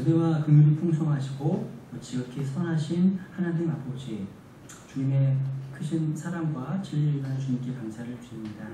은혜와 긍휼이 풍성하시고 지극히 선하신 하나님 아버지, 주님의 크신 사랑과 진리를 위한 주님께 감사를 드립니다.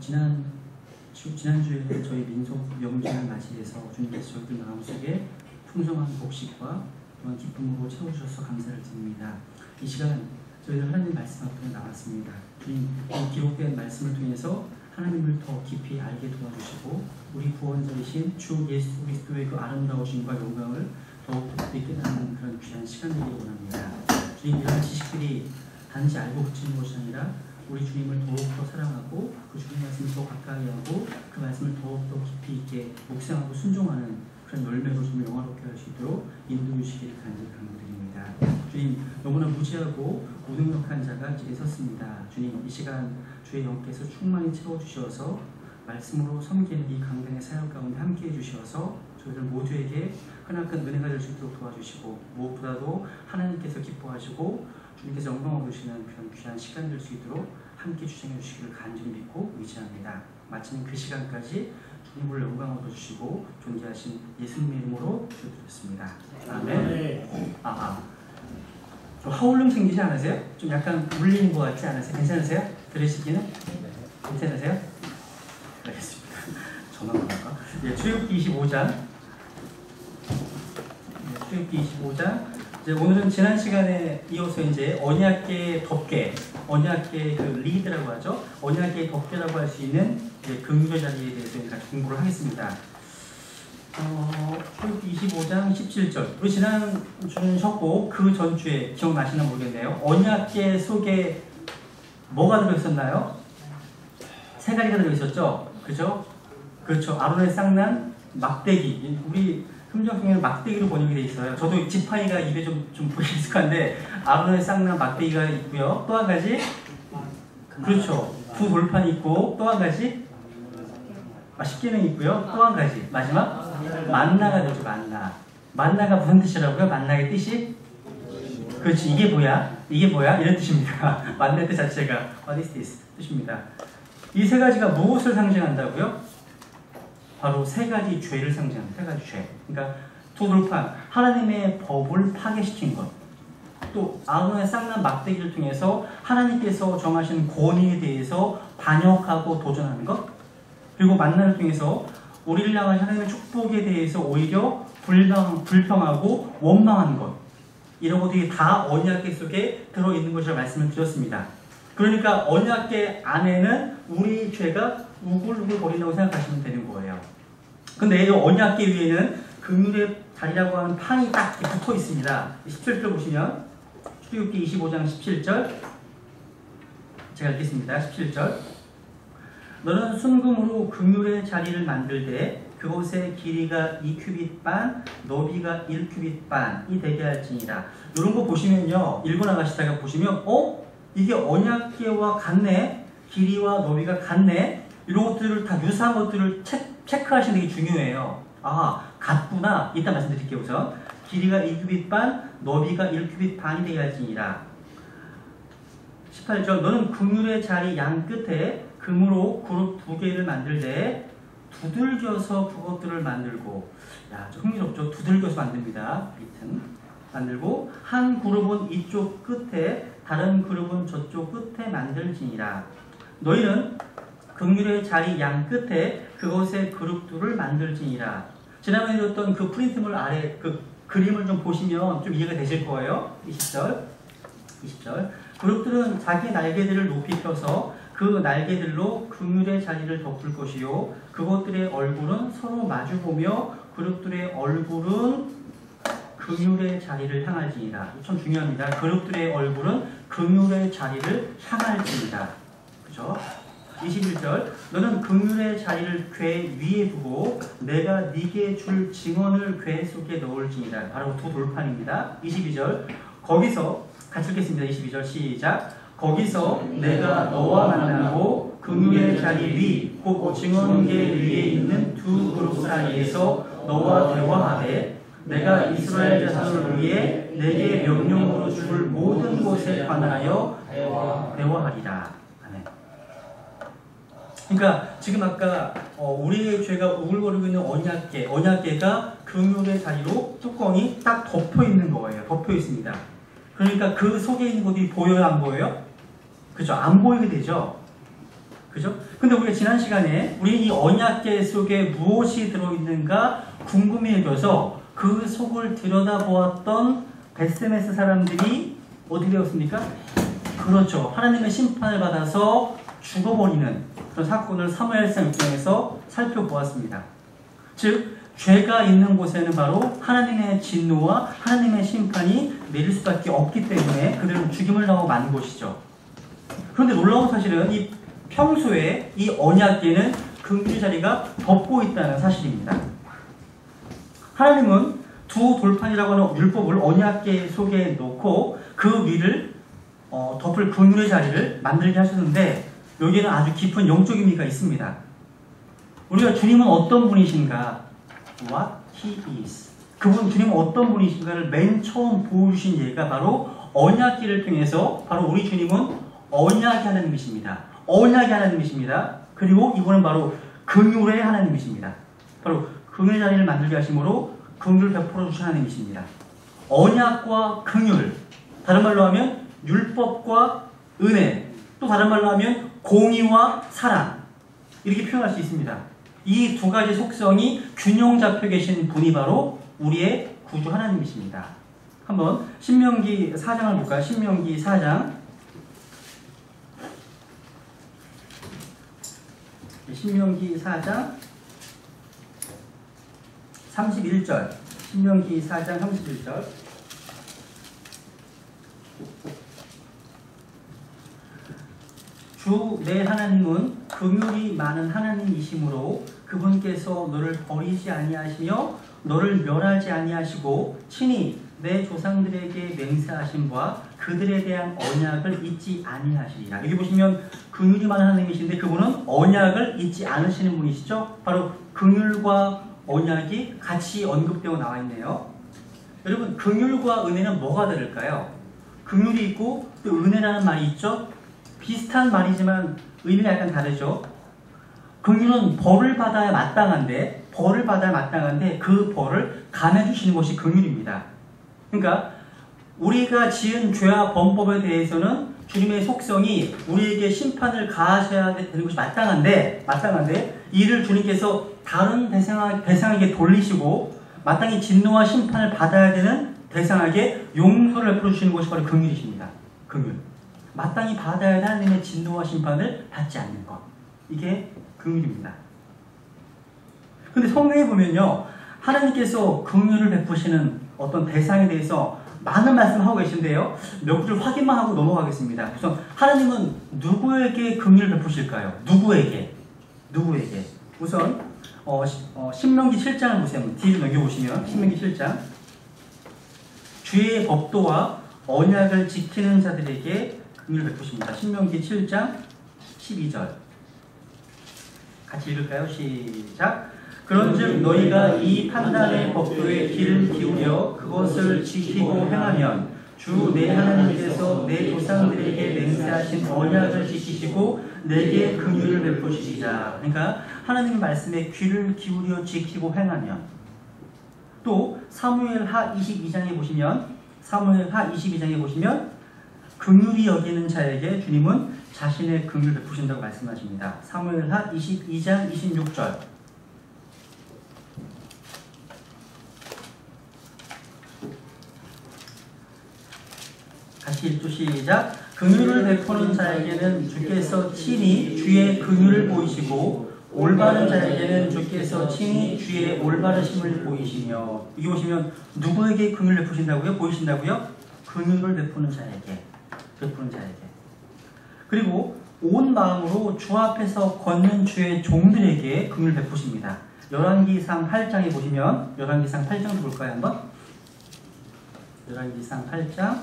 지난주에 저희 민속 명절을 맞이해서 주님께서 저희들 마음속에 풍성한 복식과 또한 기쁨으로 채워주셔서 감사를 드립니다. 이 시간 저희들 하나님 말씀 앞에 나왔습니다. 주님, 이 기록된 말씀을 통해서 하나님을 더 깊이 알게 도와주시고 우리 구원자이신 주 예수 그리스도의 그 아름다우심과 영광을 더욱 깊이 깨닫는 그런 귀한 시간이 되기를 원합니다. 주님, 이러한 지식들이 단지 알고 그치는 것이 아니라 우리 주님을 더욱더 사랑하고 그 주님 말씀을 더 가까이 하고 그 말씀을 더욱더 깊이 있게 묵상하고 순종하는 그런 열매로 좀 영화롭게 할 수 있도록 인도해 주시기를 간절히 간구드립니다. 주님, 너무나 무지하고 무능력한 자가 이제 섰습니다. 주님, 이 시간 주의 영께서 충만히 채워주셔서 말씀으로 섬기는 이 강단의 사역 가운데 함께해 주셔서 저희들 모두에게 크나큰 은혜가 될 수 있도록 도와주시고 무엇보다도 하나님께서 기뻐하시고 주님께서 영광 얻으시는 그런 귀한 시간 될 수 있도록 함께 주장해 주시기를 간절히 믿고 의지합니다. 마치는 그 시간까지 주님을 영광 얻어주시고 존귀하신 예수님의 이름으로 기도드렸습니다. 아멘. 좀 하울름 생기지 않으세요? 좀 약간 물리는 것 같지 않으세요? 괜찮으세요? 들으시기는? 괜찮으세요? 알겠습니다. 전화 받을까? 예, 출애굽기 25장. 출애굽기 25장. 이제 오늘은 지난 시간에 이어서 이제 언약계 덮개, 언약계 그 리드라고 하죠. 언약계 덮개라고 할 수 있는 긍휼의 자리에 대해서 같이 공부를 하겠습니다. 출애굽기 25장 17절. 우리 지난 주는 쉬었고 그 전주에 기억나시나 모르겠네요. 언약계 속에 뭐가 들어있었나요? 세 가지가 들어있었죠. 그죠? 그렇죠. 아론의 쌍난 막대기. 우리 금정성에는 막대기로 번역이 되어 있어요. 저도 지팡이가 입에 좀 보기 익숙한데 아론의 쌍난 막대기가 있고요. 또 한 가지, 그렇죠. 두 돌판이 있고 또 한 가지 십계명이 있고요. 또 한 가지 마지막 만나가 되죠. 만나가 무슨 뜻이라고요? 만나의 뜻이? 그렇지. 이게 뭐야? 이런 뜻입니다. 만나의 뜻 자체가 What is this? 뜻입니다. 이 세 가지가 무엇을 상징한다고요? 바로 세 가지 죄를 상징합니다. 세 가지 죄. 그러니까 두 돌판, 하나님의 법을 파괴시킨 것. 또 아론의 쌍난 막대기를 통해서 하나님께서 정하신 권위에 대해서 반역하고 도전하는 것. 그리고 만나를 통해서 우리를 향한 하나님의 축복에 대해서 오히려 불평하고 원망하는 것. 이런 것들이 다 언약계 속에 들어있는 것이라고 말씀을 드렸습니다. 그러니까 언약계 안에는 우리 죄가 우글우글 거린다고 생각하시면 되는 거예요. 근데 이 언약계 위에는 긍휼의 자리라고 하는 판이 딱 붙어 있습니다. 17절 보시면 출애굽기 25장 17절 제가 읽겠습니다. 17절 너는 순금으로 긍휼의 자리를 만들되 그곳의 길이가 2규빗 반, 너비가 1규빗 반이 되게 할지니라. 이런 거 보시면요. 읽고 나가시다가 보시면 이게 언약계와 같네. 길이와 너비가 같네. 이런 것들을 다 유사한 것들을 체크하시는 게 중요해요. 같구나. 이따 말씀드릴게요. 우선 길이가 2규빗 반, 너비가 1규빗 반이 되게 할지니라. 18절 너는 긍휼의 자리 양 끝에 금으로 그룹 2개를 만들되 두들겨서 그것들을 만들고, 좀 흥미롭죠? 두들겨서 만듭니다. 만들고 한 그룹은 이쪽 끝에 다른 그룹은 저쪽 끝에 만들지니라. 너희는 긍휼의 자리 양 끝에 그것의 그룹들을 만들지니라. 지난번에 줬던 그 프린트물 아래 그 그림을 좀 보시면 좀 이해가 되실 거예요. 20절 그룹들은 자기 날개들을 높이 펴서 그 날개들로 긍휼의 자리를 덮을 것이요 그것들의 얼굴은 서로 마주보며 그룹들의 얼굴은 긍휼의 자리를 향할지니라. 참 중요합니다. 그룹들의 얼굴은 긍휼의 자리를 향할지니라. 그죠? 21절 너는 긍휼의 자리를 궤 위에 두고 내가 네게 줄 증언을 궤 속에 넣을지니라. 바로 두 돌판입니다. 22절 거기서 같이 읽겠습니다. 22절 시작. 거기서 내가 너와 만나고 긍휼의 자리 위 곧 증언궤 위에 있는 두 그룹 사이에서 너와 대화하되 내가 이스라엘 자손을 위해 내게 명령으로 줄 모든 것에 관하여 대화하리라. 아멘. 그러니까 지금 아까 우리의 죄가 우글거리고 있는 언약계가 긍휼의 자리로 뚜껑이 딱 덮여 있는 거예요. 덮여 있습니다. 그러니까 그 속에 있는 것이 보여요, 안 보여요? 그죠? 안 보이게 되죠. 그죠? 근데 우리가 지난 시간에 우리 이 언약궤 속에 무엇이 들어있는가 궁금해져서 그 속을 들여다보았던 베스메스 사람들이 어떻게 되었습니까? 그렇죠. 하나님의 심판을 받아서 죽어버리는 그런 사건을 사무엘상 6장에서 살펴보았습니다. 즉 죄가 있는 곳에는 바로 하나님의 진노와 하나님의 심판이 내릴 수밖에 없기 때문에 그들은 죽임을 당하고 만 곳이죠. 그런데 놀라운 사실은 이 평소에 이 언약궤는 긍휼의 자리가 덮고 있다는 사실입니다. 하나님은 두 돌판이라고 하는 율법을 언약궤 속에 놓고 그 위를 덮을 긍휼의 자리를 만들게 하셨는데 여기에는 아주 깊은 영적 의미가 있습니다. 우리가 주님은 어떤 분이신가? What He is. 그분 주님은 어떤 분이신가를 맨 처음 보여주신 예가 바로 언약궤를 통해서 바로 우리 주님은 언약의 하나님이십니다. 언약의 하나님이십니다. 그리고 이분은 바로 긍휼의 하나님이십니다. 바로 긍휼의 자리를 만들게 하심으로 긍휼을 베풀어 주신 하나님이십니다. 언약과 긍휼, 다른 말로 하면 율법과 은혜, 또 다른 말로 하면 공의와 사랑, 이렇게 표현할 수 있습니다. 이 두 가지 속성이 균형 잡혀 계신 분이 바로 우리의 구주 하나님이십니다. 한번 신명기 4장을 볼까요? 신명기 4장. 신명기 4장 31절. 신명기 4장 31절. 주 내 하나님은 긍휼이 많은 하나님이시므로 그분께서 너를 버리지 아니하시며 너를 멸하지 아니하시고 친히 내 조상들에게 맹세하신 바 그들에 대한 언약을 잊지 아니하시리라. 여기 보시면 긍휼이 많은 하나님이신데 그분은 언약을 잊지 않으시는 분이시죠. 바로 긍휼과 언약이 같이 언급되어 나와 있네요. 여러분, 긍휼과 은혜는 뭐가 다를까요? 긍휼이 있고 또 은혜라는 말이 있죠. 비슷한 말이지만 의미가 약간 다르죠. 긍휼은 벌을 받아야 마땅한데 그 벌을 감해주시는 것이 긍휼입니다. 그러니까 우리가 지은 죄와 범법에 대해서는 주님의 속성이 우리에게 심판을 가하셔야 되는 것이 마땅한데 이를 주님께서 다른 대상에게 돌리시고 마땅히 진노와 심판을 받아야 되는 대상에게 용서를 베풀어 주시는 것이 바로 긍휼이십니다. 긍휼. 마땅히 받아야 할 하나님의 진노와 심판을 받지 않는 것. 이게 긍휼입니다. 근데 성경에 보면요, 하나님께서 긍휼을 베푸시는 어떤 대상에 대해서 많은 말씀을 하고 계신데요. 몇 줄 확인만 하고 넘어가겠습니다. 우선 하나님은 누구에게 긍휼을 베푸실까요? 누구에게? 우선 신명기 7장을 보세요. 뒤를 넘겨보시면 신명기 7장. 주의 법도와 언약을 지키는 자들에게 긍휼을 베푸십니다. 신명기 7장 12절. 같이 읽을까요? 시작. 그런즉 너희가 이 판단의 법도에 귀를 기울여 그것을 지키고 행하면 주 내 하나님께서 내 조상들에게 맹세하신 언약을 지키시고 내게 긍휼을 베푸시리라. 그러니까 하나님의 말씀에 귀를 기울여 지키고 행하면, 또 사무엘하 22장에 보시면 긍휼히 여기는 자에게 주님은 자신의 긍휼을 베푸신다고 말씀하십니다. 사무엘하 22장 26절. 같이 읽죠. 시작. 긍휼을 베푸는 자에게는 주께서 친히 주의 긍휼을 보이시고 올바른 자에게는 주께서 친히 주의 올바르심을 보이시며. 여기 보시면 누구에게 긍휼을 베푸신다고요? 보이신다고요? 긍휼을 베푸는 자에게. 그리고 온 마음으로 주 앞에서 걷는 주의 종들에게 긍휼을 베푸십니다. 열왕기상 8장에 보시면, 열왕기상 8장도 볼까요 한번? 열왕기상 8장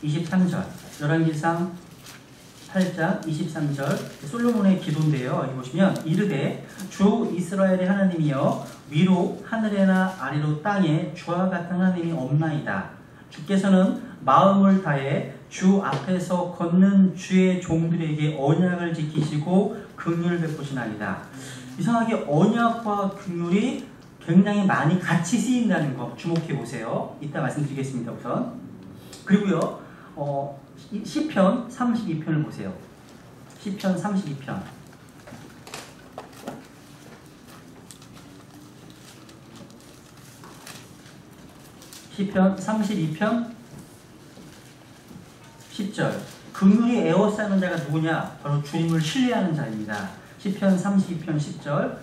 23절. 열왕기상 8장 23절. 솔로몬의 기도인데요. 여기 보시면 이르되 주 이스라엘의 하나님이여 위로 하늘에나 아래로 땅에 주와 같은 하나님이 없나이다. 주께서는 마음을 다해 주 앞에서 걷는 주의 종들에게 언약을 지키시고 긍휼을 베푸시나이다. 이상하게 언약과 긍휼이 굉장히 많이 같이 쓰인다는 거 주목해 보세요. 이따 말씀드리겠습니다. 우선. 그리고요. 시편 32편을 보세요. 시편 32편. 시편 32편 10절. 긍휼이 에워싸는 자가 누구냐? 바로 주님을 신뢰하는 자입니다. 시편 32편 10절.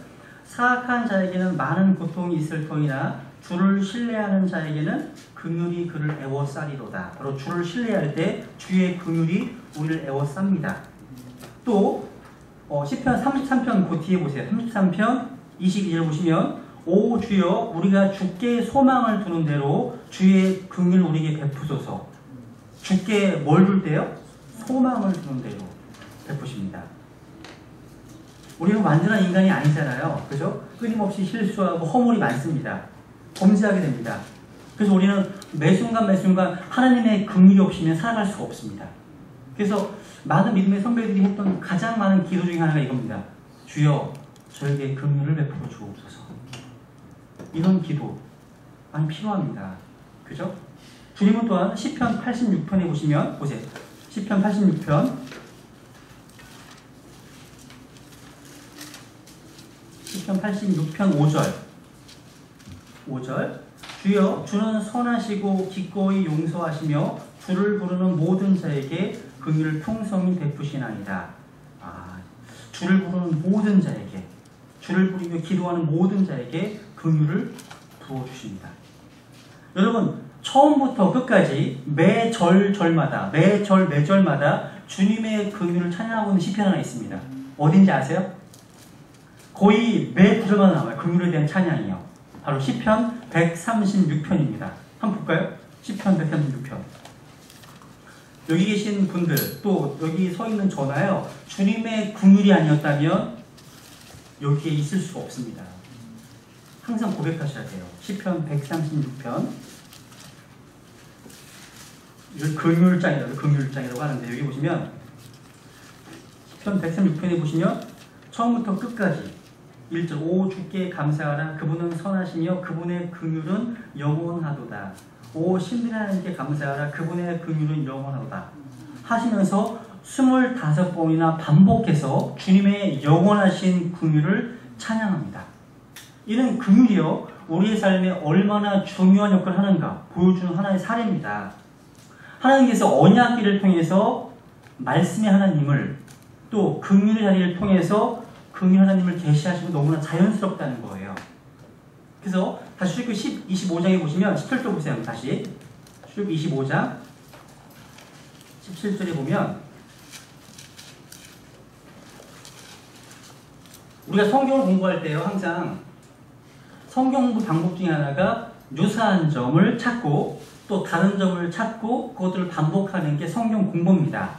사악한 자에게는 많은 고통이 있을 터이나 주를 신뢰하는 자에게는 긍휼이 그를 에워싸리로다. 바로 주를 신뢰할 때 주의 긍휼이 우리를 에워쌉니다. 또 시편 33편 그 뒤에 보세요. 33편 22절 보시면 오 주여 우리가 주께 소망을 두는 대로 주의 긍휼 우리에게 베푸소서. 주께 뭘 줄 때요? 소망을 두는 대로 베푸십니다. 우리는 완전한 인간이 아니잖아요. 그죠? 끊임없이 실수하고 허물이 많습니다. 범죄하게 됩니다. 그래서 우리는 매 순간 하나님의 긍휼이 없이면 살아갈 수가 없습니다. 그래서 많은 믿음의 선배들이 했던 가장 많은 기도 중에 하나가 이겁니다. 주여 저에게 긍휼을 베풀어 주옵소서. 이런 기도 많이 필요합니다. 그죠? 주님은 또한 시편 86편에 보세요. 시편 86편 5절 주여 주는 선하시고 기꺼이 용서하시며 주를 부르는 모든 자에게 긍휼을 풍성히 베푸시나이다. 주를 부르는 모든 자에게, 주를 부르며 기도하는 모든 자에게 긍휼을 부어주십니다. 여러분 처음부터 끝까지 매절마다 주님의 긍휼을 찬양하고 있는 시편 하나 있습니다. 어딘지 아세요? 거의 매 구절마다 나와요. 긍휼에 대한 찬양이요. 바로 시편 136편입니다. 한번 볼까요? 시편 136편. 여기 계신 분들, 또 여기 서 있는 저나요. 주님의 긍휼이 아니었다면 여기에 있을 수가 없습니다. 항상 고백하셔야 돼요. 시편 136편. 이걸 긍휼장이라고 하는데 여기 보시면 시편 136편에 보시면 처음부터 끝까지 1절 오 주께 감사하라 그분은 선하시며 그분의 긍휼은 영원하도다. 오 신비한 하나님께 감사하라 그분의 긍휼은 영원하도다 하시면서 25번이나 반복해서 주님의 영원하신 긍휼을 찬양합니다. 이는 긍휼이요 우리의 삶에 얼마나 중요한 역할을 하는가 보여주는 하나의 사례입니다. 하나님께서 언약궤를 통해서 말씀의 하나님을 또 긍휼의 자리를 통해서 긍휼 하나님을 계시하시고 너무나 자연스럽다는 거예요. 그래서 다시 출애굽 25장에 보시면 17절 보세요. 다시 출애굽 25장 17절에 보면 우리가 성경을 공부할 때요 항상 성경 공부 방법 중에 하나가 유사한 점을 찾고 또 다른 점을 찾고 그것들을 반복하는 게 성경 공부입니다.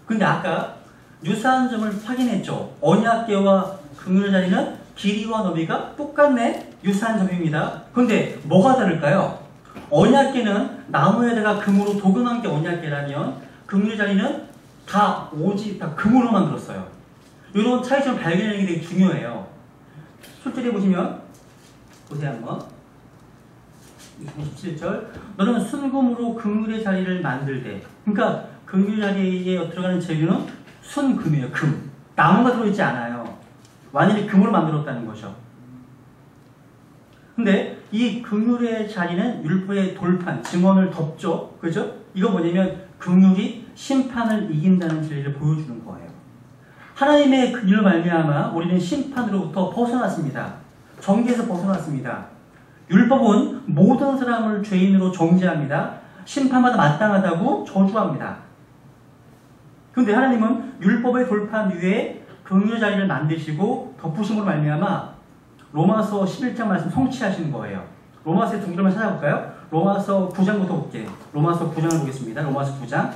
근데 아까 유사한 점을 확인했죠. 언약궤와 긍휼의 자리는 길이와 너비가 똑같네. 유사한 점입니다. 그런데 뭐가 다를까요? 언약궤는 나무에다가 금으로 도금한 게 언약궤라면 긍휼의 자리는 다 금으로 만들었어요. 이런 차이점을 발견하는 게 되게 중요해요. 실제로 보시면 보세요 한번. 27절 너는 순금으로 긍휼의 자리를 만들되 그러니까 긍휼의 자리에 들어가는 재료는 순금이에요. 금. 나무가 들어있지 않아요. 완전히 금으로 만들었다는 거죠. 근데 이 긍휼의 자리는 율법의 돌판, 증언을 덮죠. 그죠? 이거 뭐냐면 긍휼이 심판을 이긴다는 진리를 보여주는 거예요. 하나님의 긍휼로 말미암아 우리는 심판으로부터 벗어났습니다. 정죄에서 벗어났습니다. 율법은 모든 사람을 죄인으로 정죄합니다. 심판마다 마땅하다고 저주합니다. 그런데 하나님은 율법의 돌판 위에 긍휼의 자리를 만드시고 덮으심으로 말미암아 로마서 11장 말씀 성취하시는 거예요. 로마서의 두 구절만 찾아볼까요? 로마서 9장부터 볼게요. 로마서 9장을 보겠습니다. 로마서 9장.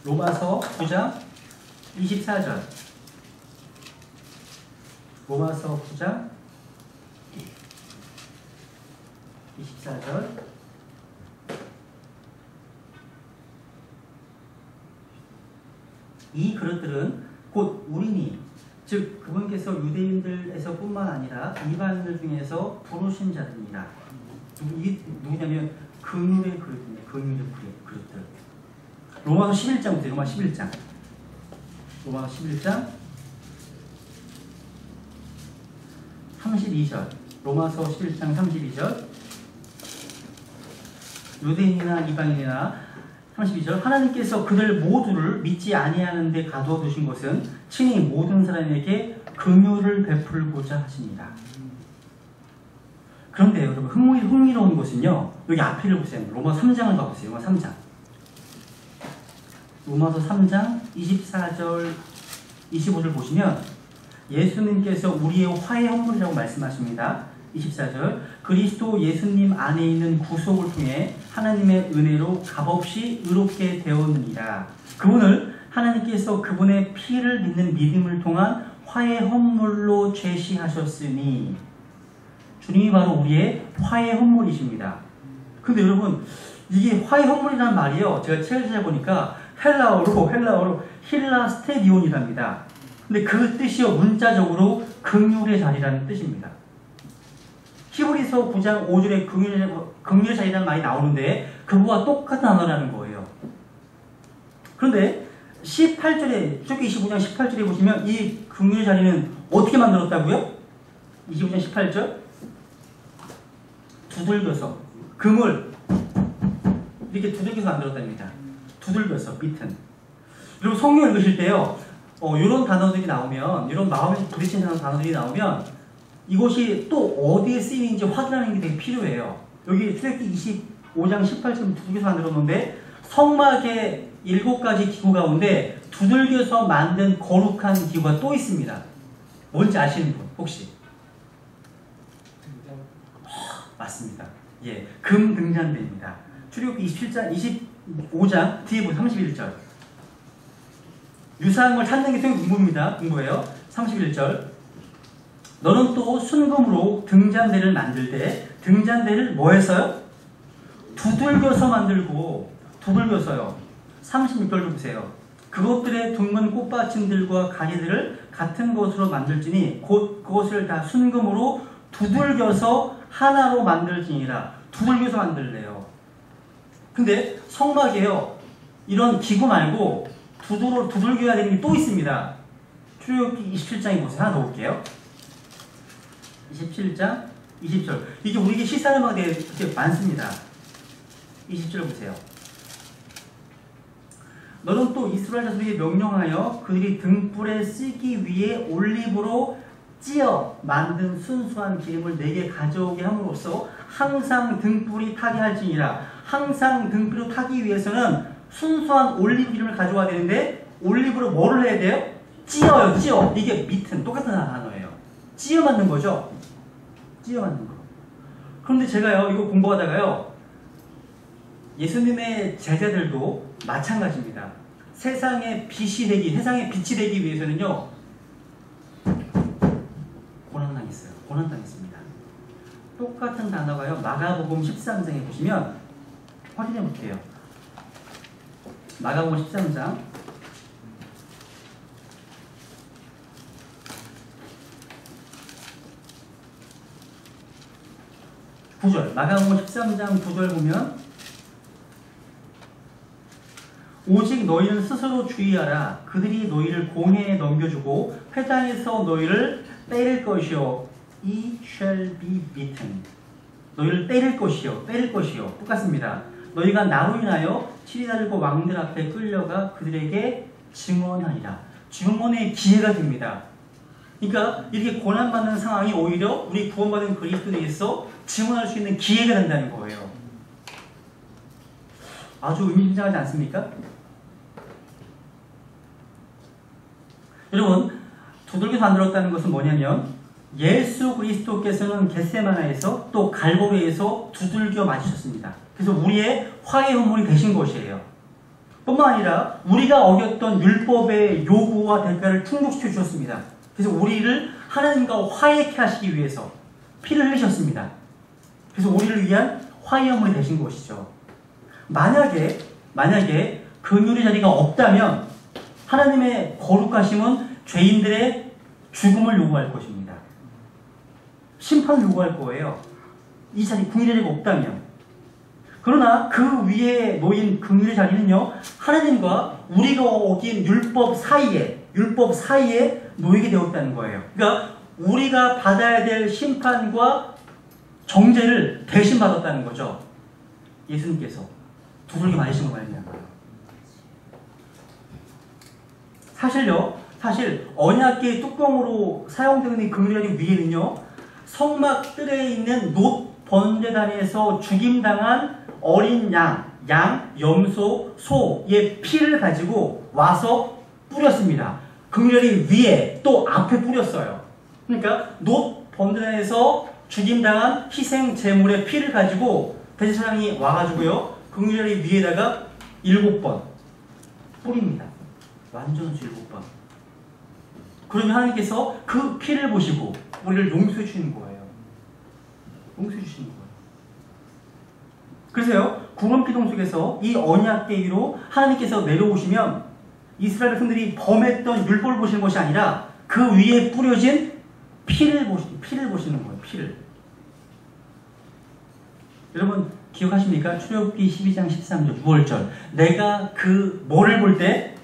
로마서 9장 24절. 로마서 9장 24절. 이 그릇들은 곧 우리니, 즉 그분께서 유대인들에서 뿐만 아니라 이방인들 중에서 부르신 자들이라. 이게 누구냐면 긍휼의 그릇입니다. 긍휼의 그릇들. 로마서 11장 보세요. 로마서 11장. 로마서 11장 32절. 로마서 11장 32절. 유대인이나 이방인이나 32절. 하나님께서 그들 모두를 믿지 아니하는 데 가두어 두신 것은 친히 모든 사람에게 긍휼을 베풀고자 하십니다. 그런데 여러분 흥미로운 것은요, 여기 앞에를 보세요. 로마서 3장을 봐보세요. 로마서 3장. 로마서 3장 24절 25절 보시면 예수님께서 우리의 화해 헌물이라고 말씀하십니다. 24절. 그리스도 예수님 안에 있는 구속을 통해 하나님의 은혜로 값없이 의롭게 되었느니라. 그분을 하나님께서 그분의 피를 믿는 믿음을 통한 화해 헌물로 제시하셨으니, 주님이 바로 우리의 화해 헌물이십니다. 근데 여러분, 이게 화해 헌물이라는 말이요, 제가 책을 찾아보니까 헬라어로 힐라스테디온이랍니다. 근데 그 뜻이요, 문자적으로 긍휼의 자리라는 뜻입니다. 히브리서 9장 5절에 긍휼의 자리라는 말이 나오는데 그거와 똑같은 단어라는 거예요. 그런데 18절에, 출애굽기 25장 18절에 보시면 이 긍휼의 자리는 어떻게 만들었다고요? 25장 18절. 두들겨서, 금을 이렇게 두들겨서 만들었답니다. 두들겨서, 비튼. 여러분 성경 읽으실 때요, 이런 단어들이 나오면, 이런 마음을 부딪히는 단어들이 나오면 이것이 또 어디에 쓰이는지 확인하는 게 되게 필요해요. 여기 출애굽기 25장 18절 두들겨서 만들었는데 성막의 7가지 기구 가운데 두들겨서 만든 거룩한 기구가 또 있습니다. 뭔지 아시는 분 혹시? 맞습니다. 예, 금 등잔대입니다. 출애굽기 25장 뒤에 보면 31절. 유사한 걸 찾는 게 되게 공부예요. 31절. 너는 또 순금으로 등잔대를 만들 때 등잔대를 뭐 했어요? 두들겨서 만들고, 두들겨서요. 36절도 보세요. 그것들의 둥근 꽃받침들과 가지들을 같은 것으로 만들지니 곧 그것을 다 순금으로 두들겨서 하나로 만들지니라. 두들겨서 만들래요. 근데 성막에요, 이런 기구 말고 두들겨야 되는 게 또 있습니다. 출애굽기 27장에 보세요. 하나 넣을게요. 27장 20절. 이게 우리에게 실사음악에 되게 많습니다. 20절 보세요. 너는 또 이스라엘 자손에게 명령하여 그들이 등불에 쓰기 위해 올리브로 찌어 만든 순수한 기름을 내게 가져오게 함으로써 항상 등불이 타게 할지니라. 항상 등불을 타기 위해서는 순수한 올리브 기름을 가져와야 되는데 올리브로 뭐를 해야 돼요? 찌어요. 찌어. 이게 밑은 똑같은 단어예요. 찌어 만든 거죠. 찌어 만든 거. 그런데 제가요, 이거 공부하다가요, 예수님의 제자들도 마찬가지입니다. 세상의 빛이 되기 위해서는요, 고난당했어요. 고난당했습니다. 똑같은 단어가요, 마가복음 13장에 보시면 확인해 볼게요. 마가복음 13장 9절. 마가복음 13장 9절 보면 오직 너희는 스스로 주의하라. 그들이 너희를 공회에 넘겨주고 회당에서 너희를 때릴 것이요. Ye shall be beaten. 너희를 때릴 것이요. 똑같습니다. 너희가 나로 인하여 치리달고 왕들 앞에 끌려가 그들에게 증언하리라. 증언의 기회가 됩니다. 그러니까 이렇게 고난받는 상황이 오히려 우리 구원받은 그리스도인에서 증언할 수 있는 기회가 된다는 거예요. 아주 의미심장하지 않습니까? 여러분, 두들겨 만들었다는 것은 뭐냐면 예수 그리스도께서는 겟세마나에서 또 갈보리에서 두들겨 맞으셨습니다. 그래서 우리의 화해 헌물이 되신 것이에요. 뿐만 아니라 우리가 어겼던 율법의 요구와 대가를 충족시켜 주셨습니다. 그래서 우리를 하나님과 화해케 하시기 위해서 피를 흘리셨습니다. 그래서 우리를 위한 화해함이 되신 것이죠. 만약에 긍휼의 자리가 없다면 하나님의 거룩하심은 죄인들의 죽음을 요구할 것입니다. 심판을 요구할 거예요. 이 자리, 긍휼의 자리가 없다면. 그러나 그 위에 놓인 긍휼의 자리는요, 하나님과 우리가 어긴 율법 사이에 놓이게 되었다는 거예요. 그러니까 우리가 받아야 될 심판과 정죄를 대신 받았다는 거죠. 예수님께서 두들겨 맞으신 거 말이냐고요. 사실 언약궤의 뚜껑으로 사용되는 이 긍휼의 위에는요, 성막 뜰에 있는 놋 번제단에서 죽임당한 어린 양, 염소, 소의 피를 가지고 와서 뿌렸습니다. 긍휼의 위에 또 앞에 뿌렸어요. 그러니까 놋 번제단에서 죽임당한 희생 제물의 피를 가지고 대제사장이 와가지고요, 긍휼의 위에다가 7번 뿌립니다. 완전수 7번. 그러면 하나님께서 그 피를 보시고 우리를 용서해 주시는 거예요. 용서해 주시는 거예요. 그래서요, 구름기둥 속에서 이 언약궤 위로 하나님께서 내려오시면 이스라엘 백성들이 범했던 율법을 보시는 것이 아니라 그 위에 뿌려진 피를 보시는 거예요. 피를. 여러분 기억하십니까? 출애굽기 12장 13절 6월절. 내가 그 뭐를 볼 때?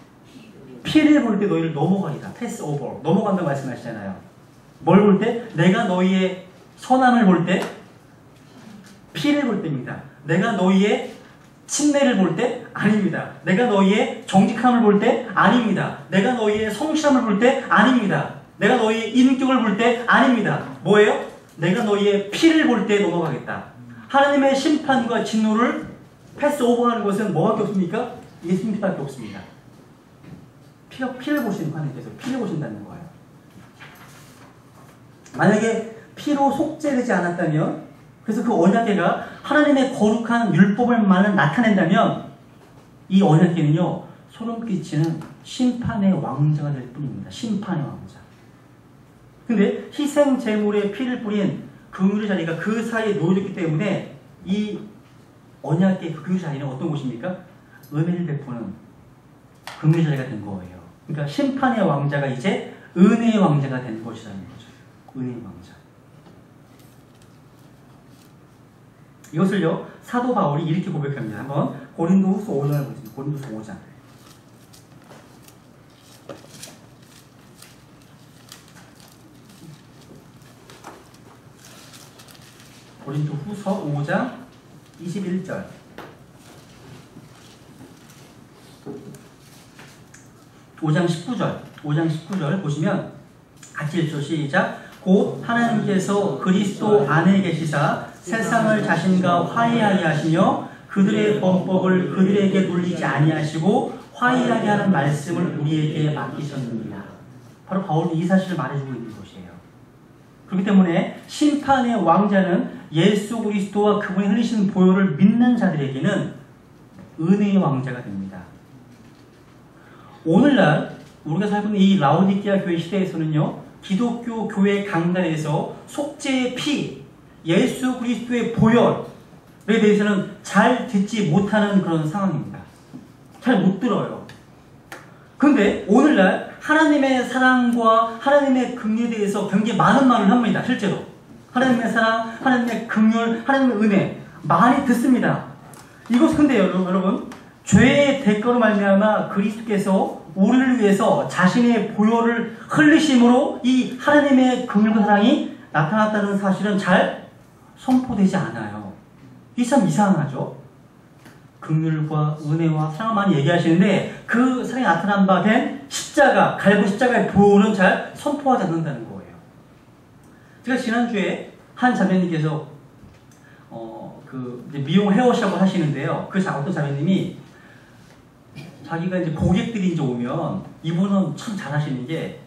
피를 볼 때 너희를 넘어가리라. 패스 오버. 넘어간다고 말씀하시잖아요. 뭘 볼 때? 내가 너희의 선함을 볼 때? 피를 볼 때입니다. 내가 너희의 침례를 볼 때? 아닙니다. 내가 너희의 정직함을 볼 때? 아닙니다. 내가 너희의 성실함을 볼 때? 아닙니다. 내가 너희의 인격을 볼 때? 아닙니다. 뭐예요? 내가 너희의 피를 볼 때 넘어가겠다. 하나님의 심판과 진노를 패스 오버하는 것은 뭐밖에 없습니까? 예수님 피밖에 없습니다. 피를 보시는 하나님께서 피를 보신다는 거예요. 만약에 피로 속죄되지 않았다면, 그래서 그 언약궤가 하나님의 거룩한 율법을만 나타낸다면 이 언약궤는요, 소름 끼치는 심판의 왕자가 될 뿐입니다. 심판의 왕자. 근데 희생 제물의 피를 뿌린 긍휼의 자리가 그 사이에 놓여졌기 때문에 이 언약궤 그 긍휼의 자리는 어떤 곳입니까? 은혜를 베푸는 긍휼의 자리가 된 거예요. 그러니까 심판의 왕자가 이제 은혜의 왕자가 된 것이라는 거죠. 은혜의 왕자. 이것을요, 사도 바울이 이렇게 고백합니다. 한번 고린도후서 5장을 보겠습니다. 고린도후서 5장. 고린도후서 5장 21절. 5장 19절 보시면 같이 읽죠. 시작. 곧 하나님께서 그리스도 안에 계시사 세상을 자신과 화해하게 하시며 그들의 범법을 그들에게 돌리지 아니하시고 화해하게 하는 말씀을 우리에게 맡기셨느니라. 바로 바울이 이 사실을 말해주고 있는 것이에요. 그렇기 때문에 심판의 왕자는 예수 그리스도와 그분이 흘리신 보혈을 믿는 자들에게는 은혜의 왕자가 됩니다. 오늘날 우리가 살고 있는 이 라오디게아 교회 시대에서는요, 기독교 교회 강단에서 속죄의 피, 예수 그리스도의 보혈에 대해서는 잘 듣지 못하는 그런 상황입니다. 잘 못 들어요. 근데 오늘날 하나님의 사랑과 하나님의 긍휼에 대해서 굉장히 많은 말을 합니다. 실제로 하나님의 사랑, 하나님의 긍휼, 하나님의 은혜 많이 듣습니다. 이것 근데 여러분 죄의 대가로 말미암아 그리스도께서 우리를 위해서 자신의 보혈을 흘리심으로 이 하나님의 긍휼과 사랑이 나타났다는 사실은 잘 선포되지 않아요. 이게 참 이상하죠. 긍휼과 은혜와 사랑을 많이 얘기하시는데 그 사랑이 나타난 바 된 십자가, 갈보 십자가의 보혈은 잘 선포하지 않는다는 거예요. 제가 지난주에 한 자매님께서 미용 헤어샵을 하시는데요. 그 어떤 자매님이 자기가 이제 고객들이 이제 오면 이분은 참 잘하시는 게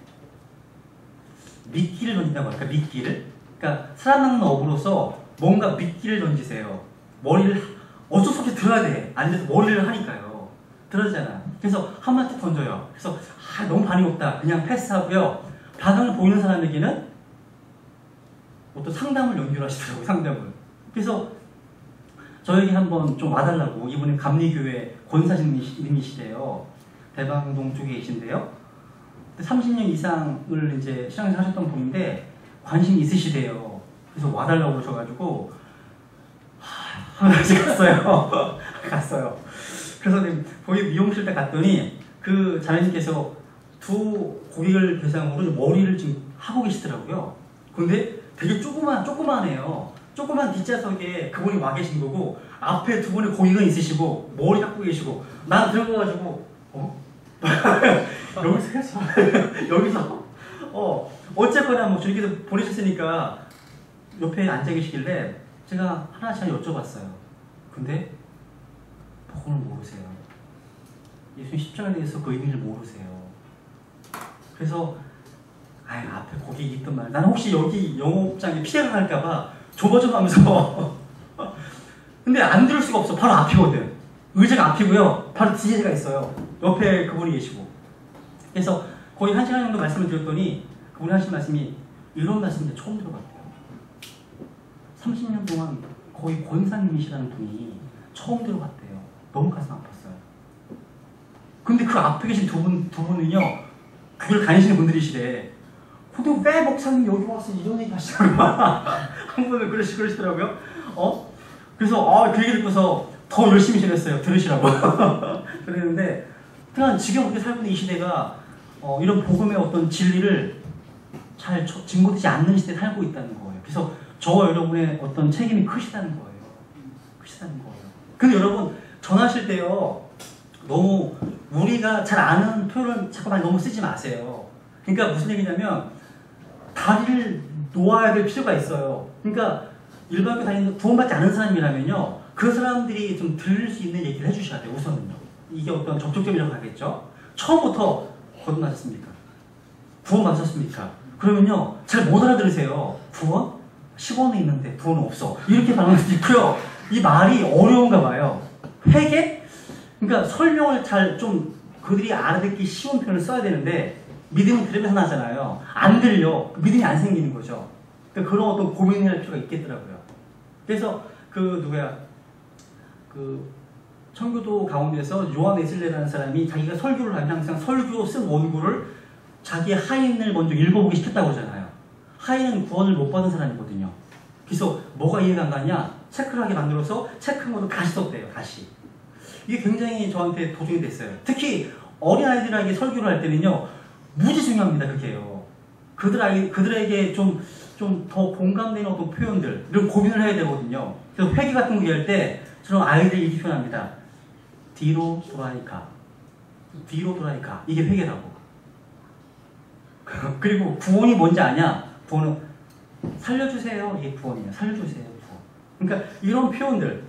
미끼를 던진다고 할까? 미끼를. 그러니까 살아남는 업으로서 뭔가 미끼를 던지세요. 머리를 어쩔 수 없이 들어야 돼. 앉아서 머리를 하니까요. 들어야 되잖아. 그래서 한 마디 던져요. 그래서 너무 반응이 없다. 그냥 패스하고요. 반응을 보이는 사람에게는 어떤 상담을 연결하시더라고요. 상담을. 그래서 저에게 한번 좀 와달라고 이분은 감리교회 권사님이시래요. 대방동 쪽에 계신데요. 30년 이상을 이제 신앙생활 하셨던 분인데 관심이 있으시대요. 그래서 와달라고 그러셔가지고 같이 갔어요. 갔어요. 그래서 거기 미용실 때 갔더니 그 자매님께서 두 고객을 대상으로 머리를 지금 하고 계시더라고요. 근데 되게 조그만해요. 조그만 뒷좌석에 그분이 와 계신 거고 앞에 두 분의 고객은 있으시고 머리 깎고 계시고 난 들어가가지고 여기서 했어. 여기서 어쨌거나 뭐 주님께서 보내셨으니까 옆에 앉아 계시길래 제가 하나씩 여쭤봤어요. 근데 복음을 모르세요. 예수님 십자가에 대해서 그 의미를 모르세요. 그래서 앞에 고객이 있던 말 나는 혹시 여기 영업장에 피해가 갈까봐 조바조바하면서 근데 안 들을 수가 없어. 바로 앞이거든. 의자가 앞이고요. 바로 뒤에가 있어요. 옆에 그분이 계시고. 그래서 거의 1시간 정도 말씀을 드렸더니 그분이 하신 말씀이 이런 말씀인데 처음 들어봤대요. 30년 동안 거의 권사님이시라는 분이 처음 들어봤대요. 너무 가슴 아팠어요. 근데 그 앞에 계신 두 분은요, 그걸 다니시는 분들이시래. 근데 왜 목사님 여기 와서 이런 얘기 하시냐고. 한 분은 그러시더라고요. 그래서 그 얘기 듣고서 더 열심히 전했어요. 들으시라고. 그랬는데, 그냥 지금 그렇게 살고 있는 이 시대가 이런 복음의 어떤 진리를 잘 증거되지 않는 시대에 살고 있다는 거예요. 그래서 저와 여러분의 어떤 책임이 크시다는 거예요. 크시다는 거예요. 근데 여러분, 전하실 때요, 너무 우리가 잘 아는 표현을 잠깐만 너무 쓰지 마세요. 그러니까 무슨 얘기냐면, 다리를 놓아야 될 필요가 있어요. 그러니까 일반교 다니는 구원받지 않은 사람이라면요, 그 사람들이 좀 들을 수 있는 얘기를 해주셔야 돼요. 우선은요. 이게 어떤 접촉점이라고 하겠죠. 처음부터 거듭나셨습니까? 구원받으셨습니까? 그러면요, 잘 못 알아들으세요. 구원? 10원은 있는데 구원은 없어. 이렇게 반응할 수 있고요. 이 말이 어려운가 봐요. 회개? 그러니까 설명을 잘 좀 그들이 알아듣기 쉬운 표현을 써야 되는데 믿음은 들으면서 나잖아요. 안 들려. 믿음이 안 생기는 거죠. 그러니까 그런 어떤 고민을 할 필요가 있겠더라고요. 그래서 청교도 가운데서 요한 웨슬레라는 사람이 자기가 설교를 하면 항상 설교 쓴 원고를 자기 하인을 먼저 읽어보기 시켰다고 그러잖아요. 하인은 구원을 못 받은 사람이거든요. 그래서 뭐가 이해가 안 가냐? 체크를 하게 만들어서 체크한 것도 다시 썼대요. 다시. 이게 굉장히 저한테 도움이 됐어요. 특히 어린아이들에게 설교를 할 때는요, 무지 중요합니다. 그게요. 그들에게 좀 더 공감되는 어떤 표현들, 이런 고민을 해야 되거든요. 그래서 회개 같은 거 얘기할 때 저는 아이들 이렇게 표현합니다. 뒤로 돌아이까. 뒤로 돌아이까. 이게 회개라고. 그리고 구원이 뭔지 아냐? 구원은 살려주세요. 이게 구원이에요. 살려주세요. 구원. 그러니까 이런 표현들.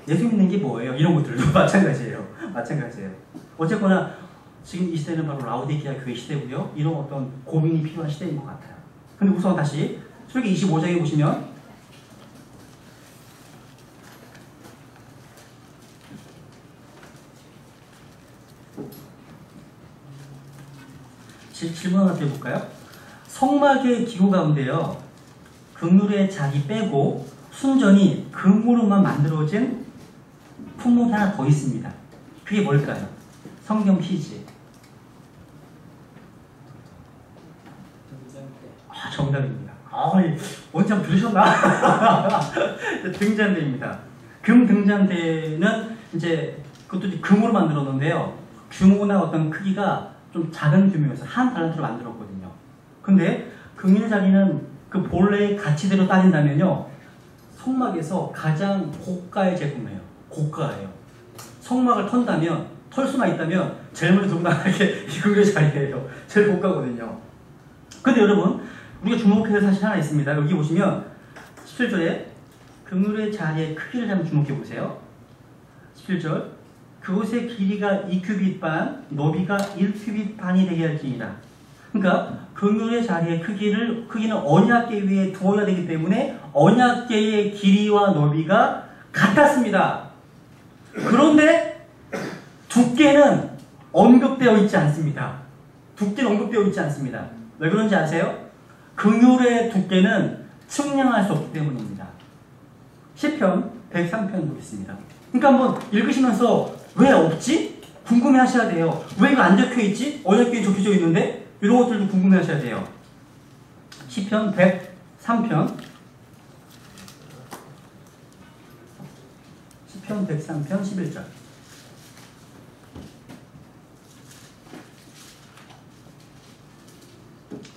예수 믿는 게 뭐예요? 이런 것들도 마찬가지예요. 마찬가지예요. 어쨌거나 지금 이 시대는 바로 라오디게아 교회 시대고요. 이런 어떤 고민이 필요한 시대인 것 같아요. 근데 우선 다시 출애굽기 25장에 보시면 질문 하나 드려볼까요? 성막의 기구 가운데요, 그물의 자리 빼고 순전히 금으로만 만들어진 품목이 하나 더 있습니다. 그게 뭘까요? 성경 퀴즈. 정답입니다. 원참 들으셨나? 등잔대입니다. 금 등잔대는 이제 그것도 금으로 만들었는데요. 규모나 어떤 크기가 좀 작은 규모여서 한 달란트로 만들었거든요. 근데 금의 자리는 그 본래의 가치대로 따진다면요, 성막에서 가장 고가의 제품이에요. 고가예요. 성막을 털 수만 있다면 제일 먼저 들고 나가는 게 이 금의 자리예요. 제일 고가거든요. 근데 여러분, 우리가 주목해야 할 사실 하나 있습니다. 여기 보시면 17절에 그물의 자리의 크기를 한번 주목해 보세요. 17절, 그곳의 길이가 2규빗 반, 너비가 1규빗 반이 되게 할지니라. 그러니까 그물의 자리의 크기는 언약궤 위에 두어야 되기 때문에 언약궤의 길이와 너비가 같았습니다. 그런데 두께는 언급되어 있지 않습니다. 두께는 언급되어 있지 않습니다. 왜 그런지 아세요? 긍휼의 두께는 측량할 수 없기 때문입니다. 시편 103편 보겠습니다. 그러니까 한번 읽으시면서 왜 없지? 궁금해 하셔야 돼요. 왜 이거 안 적혀 있지? 언약궤에 적혀져 있는데? 이런 것들도 궁금해 하셔야 돼요. 시편 103편. 시편 103편 11절.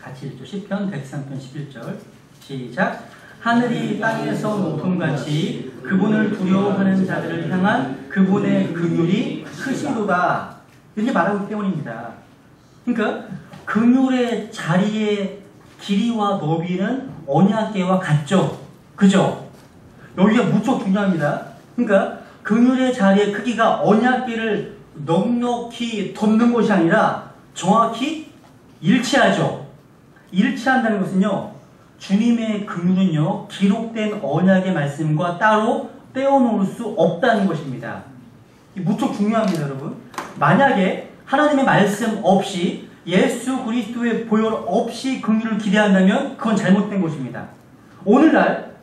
같이 읽죠. 시편 103편 11절. 시작. 하늘이 땅에서 높음같이 그분을 두려워하는 자들을 향한 그분의 긍휼이 크시도다. 이렇게 말하기 때문입니다. 그러니까 긍휼의 자리의 길이와 너비는 언약궤와 같죠. 그죠? 여기가 무척 중요합니다. 그러니까 긍휼의 자리의 크기가 언약궤를 넉넉히 덮는 것이 아니라 정확히 일치하죠. 일치한다는 것은요, 주님의 긍휼은요, 기록된 언약의 말씀과 따로 떼어놓을 수 없다는 것입니다. 무척 중요합니다, 여러분. 만약에 하나님의 말씀 없이 예수 그리스도의 보혈 없이 긍휼을 기대한다면 그건 잘못된 것입니다. 오늘날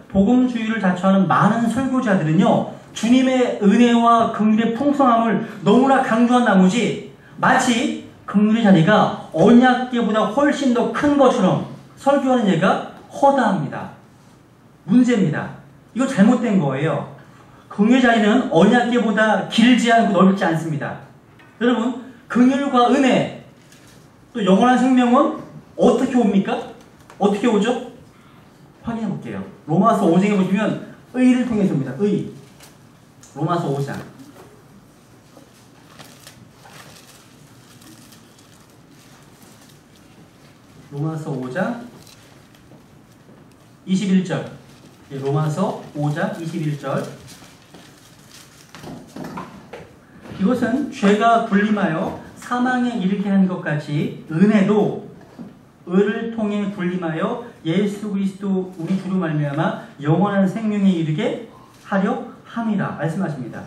복음주의를 자처하는 많은 설교자들은요, 주님의 은혜와 긍휼의 풍성함을 너무나 강조한 나머지 마치 긍휼의 자리가 언약궤보다 훨씬 더 큰 것처럼 설교하는 예가 허다합니다. 문제입니다. 이거 잘못된 거예요. 긍휼의 자리는 언약궤보다 길지 않고 넓지 않습니다. 여러분, 긍휼과 은혜, 또 영원한 생명은 어떻게 옵니까? 어떻게 오죠? 확인해 볼게요. 로마서 5장에 보시면 의를 통해서입니다. 의. 로마서 5장. 로마서 5장 21절. 로마서 5장 21절. 이것은 죄가 군림하여 사망에 이르게 한 것 같이 은혜도 의를 통해 군림하여 예수 그리스도 우리 주로 말미암아 영원한 생명에 이르게 하려 함이라 말씀하십니다.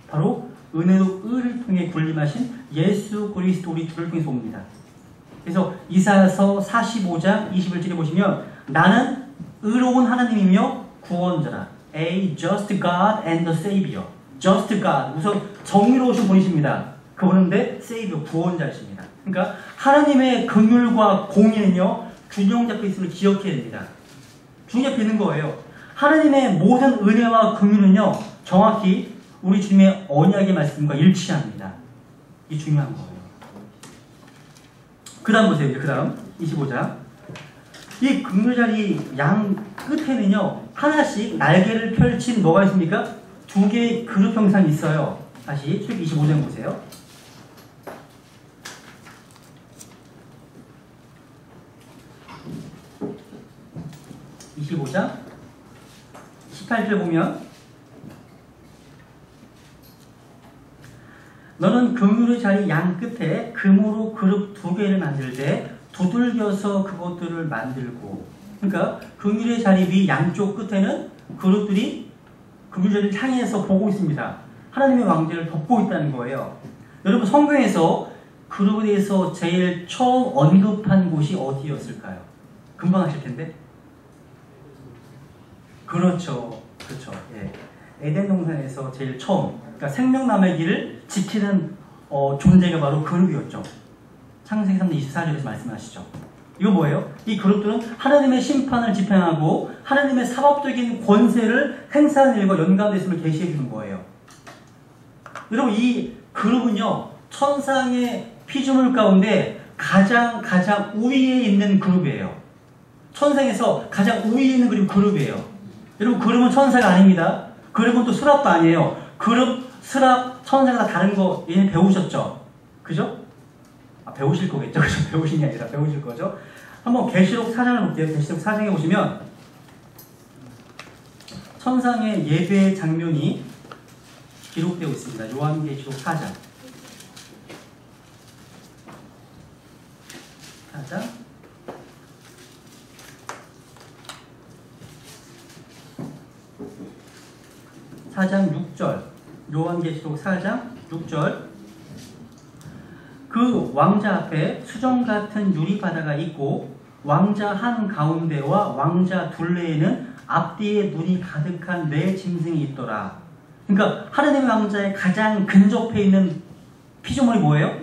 바로 은혜도 의를 통해 군림하신 예수 그리스도 우리 주를 통해서 옵니다. 그래서 이사야서 45장 21절에 보시면 나는 의로운 하나님이며 구원자라. A just God and the Savior. just God. 우선 정의로우신 분이십니다. 그분인데 Savior, 구원자이십니다. 그러니까 하나님의 긍휼과 공의는요, 균형 잡혀 있음을 기억해야 됩니다. 균형 잡혀 있는 거예요. 하나님의 모든 은혜와 긍휼은요, 정확히 우리 주님의 언약의 말씀과 일치합니다. 이 중요한 거예요. 그 다음 보세요. 그 다음 25장. 이 긍휼자리 양 끝에는요, 하나씩 날개를 펼친 뭐가 있습니까? 두 개의 그룹 형상이 있어요. 다시 출애굽 25장 보세요. 25장 18절 보면 너는 긍휼의 자리 양 끝에 금으로 그룹 두 개를 만들되 두들겨서 그것들을 만들고, 그러니까 긍휼의 자리 위 양쪽 끝에는 그룹들이 긍휼의 자리를 향해서 보고 있습니다. 하나님의 왕좌를 덮고 있다는 거예요. 여러분, 성경에서 그룹에 대해서 제일 처음 언급한 곳이 어디였을까요? 금방 하실 텐데. 그렇죠. 예. 에덴 동산에서 제일 처음, 그러니까 생명나무의 길을 지키는 존재가 바로 그룹이었죠. 창세기 3장 24절에서 말씀하시죠. 이거 뭐예요? 이 그룹들은 하나님의 심판을 집행하고 하나님의 사법적인 권세를 행사하는 일과 연관되어 있음을 계시해 주는 거예요. 여러분, 이 그룹은요, 천상의 피조물 가운데 가장 우위에 있는 그룹이에요. 천상에서 가장 우위에 있는 그룹이에요. 여러분, 그룹은 천사가 아닙니다. 그룹은 또 수랍도 아니에요. 그룹, 수랍, 천사가 다 다른 거 얘는 배우셨죠? 그죠? 배우실 거겠죠? 그죠? 배우신 게 아니라 배우실 거죠? 한번 계시록 4장을 볼게요. 계시록 4장에 보시면 천상의 예배 장면이 기록되어 있습니다. 요한계시록 4장. 4장 6절. 요한계시록 4장 6절. 그 그 왕자 앞에 수정 같은 유리 바다가 있고 왕자 한 가운데와 왕자 둘레에는 앞뒤에 눈이 가득한 네 짐승이 있더라. 그러니까 하느님의 왕자의 가장 근접해 있는 피조물이 뭐예요?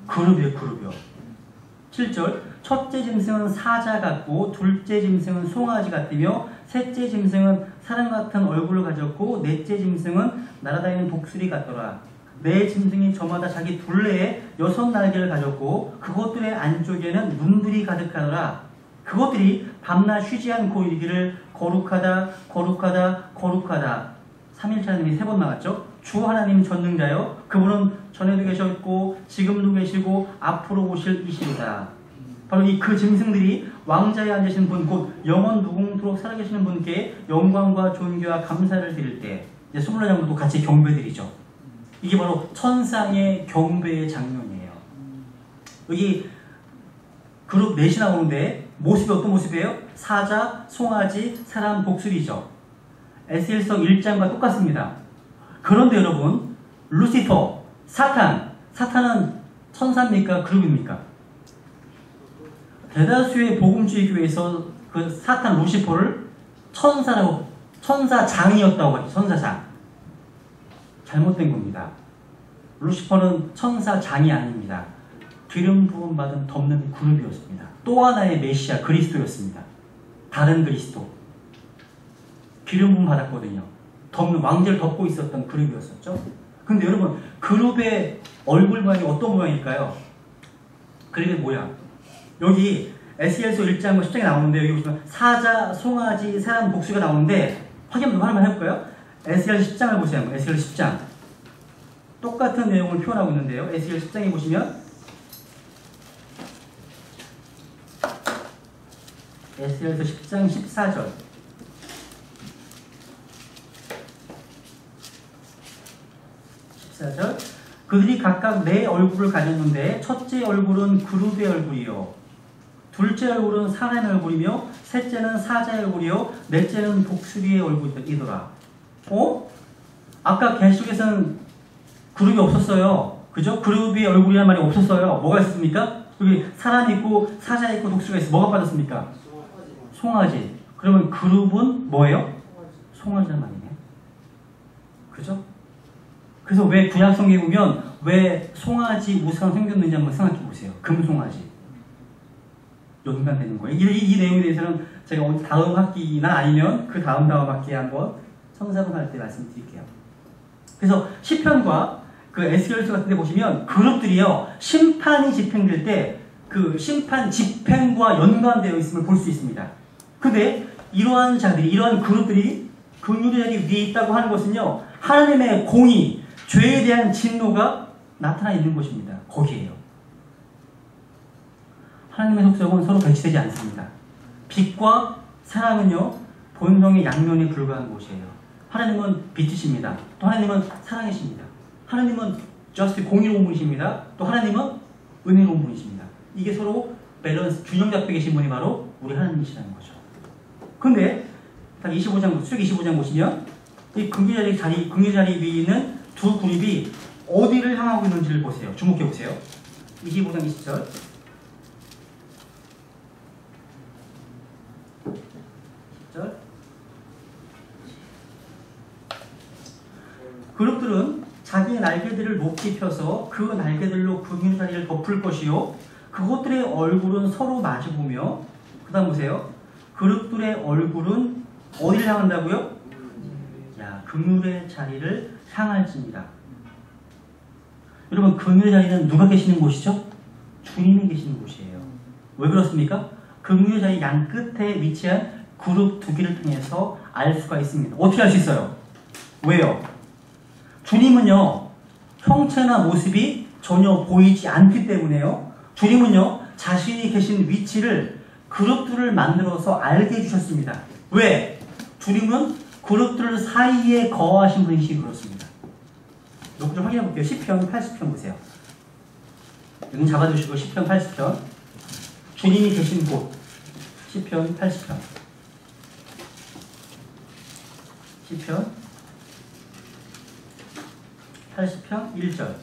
그룹이에요, 그룹이요. 7절 첫째 짐승은 사자 같고 둘째 짐승은 송아지 같으며 셋째 짐승은 사람 같은 얼굴을 가졌고 넷째 짐승은 날아다니는 독수리 같더라. 네 짐승이 저마다 자기 둘레에 6날개를 가졌고 그것들의 안쪽에는 눈들이 가득하더라. 그것들이 밤낮 쉬지 않고 이르기를 거룩하다 거룩하다 거룩하다. 3일차 하나님이 3번 나왔죠. 주 하나님 전능자여 그분은 전에도 계셨고 지금도 계시고 앞으로 오실 이시로다. 바로 이 그 짐승들이 왕자에 앉으신 분 곧 영원 무궁토록 살아계시는 분께 영광과 존귀와 감사를 드릴 때 이제 24장도 같이 경배드리죠. 이게 바로 천상의 경배의 장면이에요. 여기 그룹 넷이 나오는데 모습이 어떤 모습이에요? 사자, 송아지, 사람, 독수리죠. 에스겔서 1장과 똑같습니다. 그런데 여러분 루시퍼, 사탄은 천사입니까? 그룹입니까? 대다수의 복음주의 교회에서 그 사탄 루시퍼를 천사장이었다고 하죠. 천사장. 잘못된 겁니다. 루시퍼는 천사장이 아닙니다. 기름 부음 받은 덮는 그룹이었습니다. 또 하나의 메시아 그리스도였습니다. 다른 그리스도. 기름 부음 받았거든요. 덮는 왕제를 덮고 있었던 그룹이었었죠. 근데 여러분 그룹의 얼굴 모양이 어떤 모양일까요? 그룹의 모양. 여기 에스겔서 1장과 10장에 나오는데 여기 보시면 사자, 송아지, 사람, 독수리가 나오는데 확인 한번 해볼까요? 에스겔 10장을 보세요. 에스겔 10장. 똑같은 내용을 표현하고 있는데요. 에스겔 10장에 보시면 에스겔서 10장 14절. 14절. 그들이 각각 네 얼굴을 가졌는데 첫째 얼굴은 그룹의 얼굴이요. 둘째 얼굴은 사람의 얼굴이며 셋째는 사자의 얼굴이요. 넷째는 독수리의 얼굴이더라. 아까 계시록에서는 그룹이 없었어요. 그죠? 그룹의 얼굴이라는 말이 없었어요. 뭐가 있습니까? 여기 사람 있고 사자 있고 독수리가 있어. 뭐가 빠졌습니까? 송아지. 그러면 그룹은 뭐예요? 송아지란 말이네. 그죠? 그래서 왜 구약성경에 보면 왜 송아지 우상 생겼는지 한번 생각해 보세요. 금송아지. 연관되는 거예요. 이 내용에 대해서는 제가 다음 학기나 아니면 그 다음 학기에 한번 성사분할 때 말씀드릴게요. 그래서 시편과 그 에스겔서 같은 데 보시면 그룹들이요. 심판이 집행될 때 그 심판 집행과 연관되어 있음을 볼 수 있습니다. 근데 이러한 자들이, 이러한 그룹들이 긍휼의 자리 위에 있다고 하는 것은요. 하나님의 공의, 죄에 대한 진노가 나타나 있는 곳입니다. 거기에요. 하나님의 속성은 서로 배치되지 않습니다. 빛과 사랑은요. 본성의 양면에 불과한 곳이에요. 하나님은 빛이십니다. 또 하나님은 사랑이십니다. 하나님은 just 공의로운 분이십니다. 또 하나님은 은혜로운 분이십니다. 이게 서로 밸런스, 균형 잡혀 계신 분이 바로 우리 하나님이시라는 거죠. 근데 딱 25장, 수록 25장 보시면 이 긍휼의 자리 위에 있는 두 그룹이 어디를 향하고 있는지를 보세요. 주목해 보세요. 25장 20절. 그룹들은 자기의 날개들을 높이 펴서 그 날개들로 긍휼의 자리를 덮을 것이요. 그것들의 얼굴은 서로 마주보며 그 다음 보세요. 그룹들의 얼굴은 어디를 향한다고요? 야, 긍휼의 자리를 향할지니라. 여러분 긍휼의 자리는 누가 계시는 곳이죠? 주님이 계시는 곳이에요. 왜 그렇습니까? 긍휼의 자리 양 끝에 위치한 그룹 두 개를 통해서 알 수가 있습니다. 어떻게 알 수 있어요? 왜요? 주님은요. 형체나 모습이 전혀 보이지 않기 때문에요. 주님은요. 자신이 계신 위치를 그룹들을 만들어서 알게 해주셨습니다. 왜? 주님은 그룹들 사이에 거하신 분이시 그렇습니다. 이거 좀 확인해 볼게요. 10편, 80편 보세요. 눈 잡아주시고 10편, 80편. 주님이 계신 곳. 10편, 80편. 10편, 80편, 1절.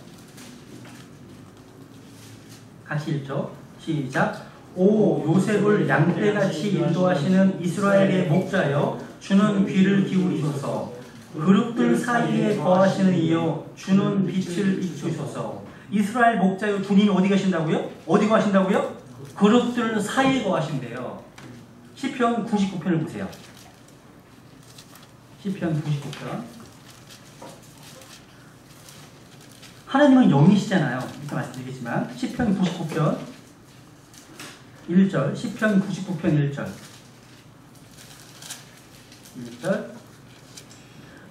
같이 읽죠. 시작. 오 요셉을 양떼같이 인도하시는 이스라엘의 목자여 주는 귀를 기울이소서. 그룹들 사이에 거하시는 이여 주는 빛을 비추소서. 이스라엘 목자여 주님이 어디 가신다고요? 어디 거하신다고요? 그룹들 사이에 거하신대요. 시편 99편을 보세요. 시편 99편. 하나님은 영이시잖아요. 이렇게 말씀드리겠지만 시편 99편 1절, 시편 99편 1절.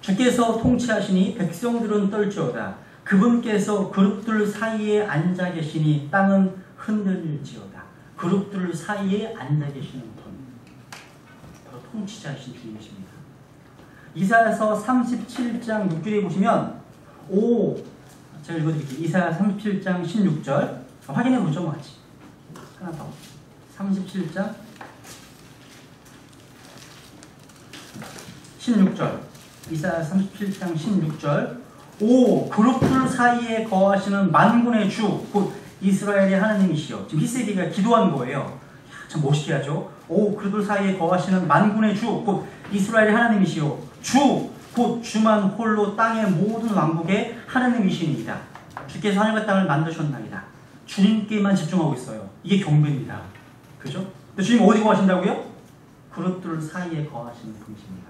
주께서 통치하시니 백성들은 떨지어다. 그분께서 그룹들 사이에 앉아 계시니 땅은 흔들릴지어다. 그룹들 사이에 앉아 계시는 분, 바로 통치자이신 주님이십니다. 이사야서 37장 6절에 보시면 제가 읽어드릴게요. 이사야 37장 16절 확인해 보죠. 뭐 같이 하나 더. 37장 16절. 이사야 37장 16절. 오 그룹들 사이에 거하시는 만군의 주 곧 이스라엘의 하나님이시여. 지금 히스기야가 기도한 거예요. 참 멋있게 하죠. 오 그룹들 사이에 거하시는 만군의 주 곧 이스라엘의 하나님이시여. 주 곧 주만 홀로 땅의 모든 왕국의 하나님이시니이다. 주께서 하늘과 땅을 만드셨나이다. 주님께만 집중하고 있어요. 이게 경배입니다. 그죠? 근데 주님 어디 거하신다고요? 그룹들 사이에 거하시는 분이십니다.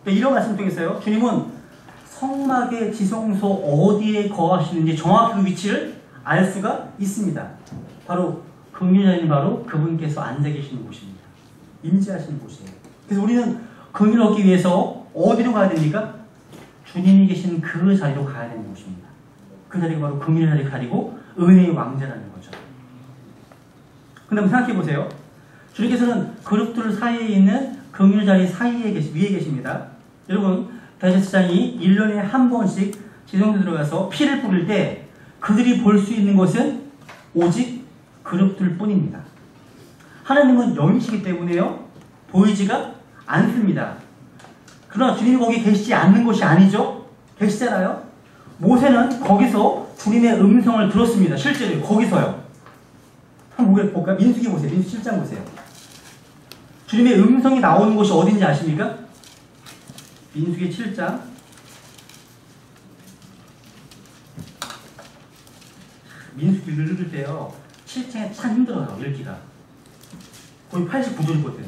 이런 말씀 통해서요. 주님은 성막의 지성소 어디에 거하시는지 정확히 그 위치를 알 수가 있습니다. 바로 긍휼하신 바로 그분께서 앉아 계시는 곳입니다. 임재하시는 곳이에요. 그래서 우리는 긍휼을 얻기 위해서 어디로 가야 됩니까? 주님이 계신 그 자리로 가야 되는 곳입니다. 그 자리가 바로 긍휼의 자리를 가리고 은혜의 왕자라는 거죠. 근데 한번 생각해 보세요. 주님께서는 그룹들 사이에 있는 긍휼 자리 사이에 위에 계십니다. 여러분 대제사장이 1년에 한 번씩 지성소 들어가서 피를 뿌릴 때 그들이 볼 수 있는 것은 오직 그룹들 뿐입니다. 하나님은 영이시기 때문에요. 보이지가 않습니다. 그러나 주님이 거기 계시지 않는 것이 아니죠. 계시잖아요. 모세는 거기서 주님의 음성을 들었습니다. 실제로 거기서요. 한번 볼까요? 민수기 보세요. 민수 7장 보세요. 주님의 음성이 나오는 곳이 어딘지 아십니까? 민수기 7장 민수기를 읽을 때요 7장에 참 힘들어요. 읽기가 거의 89절이거든.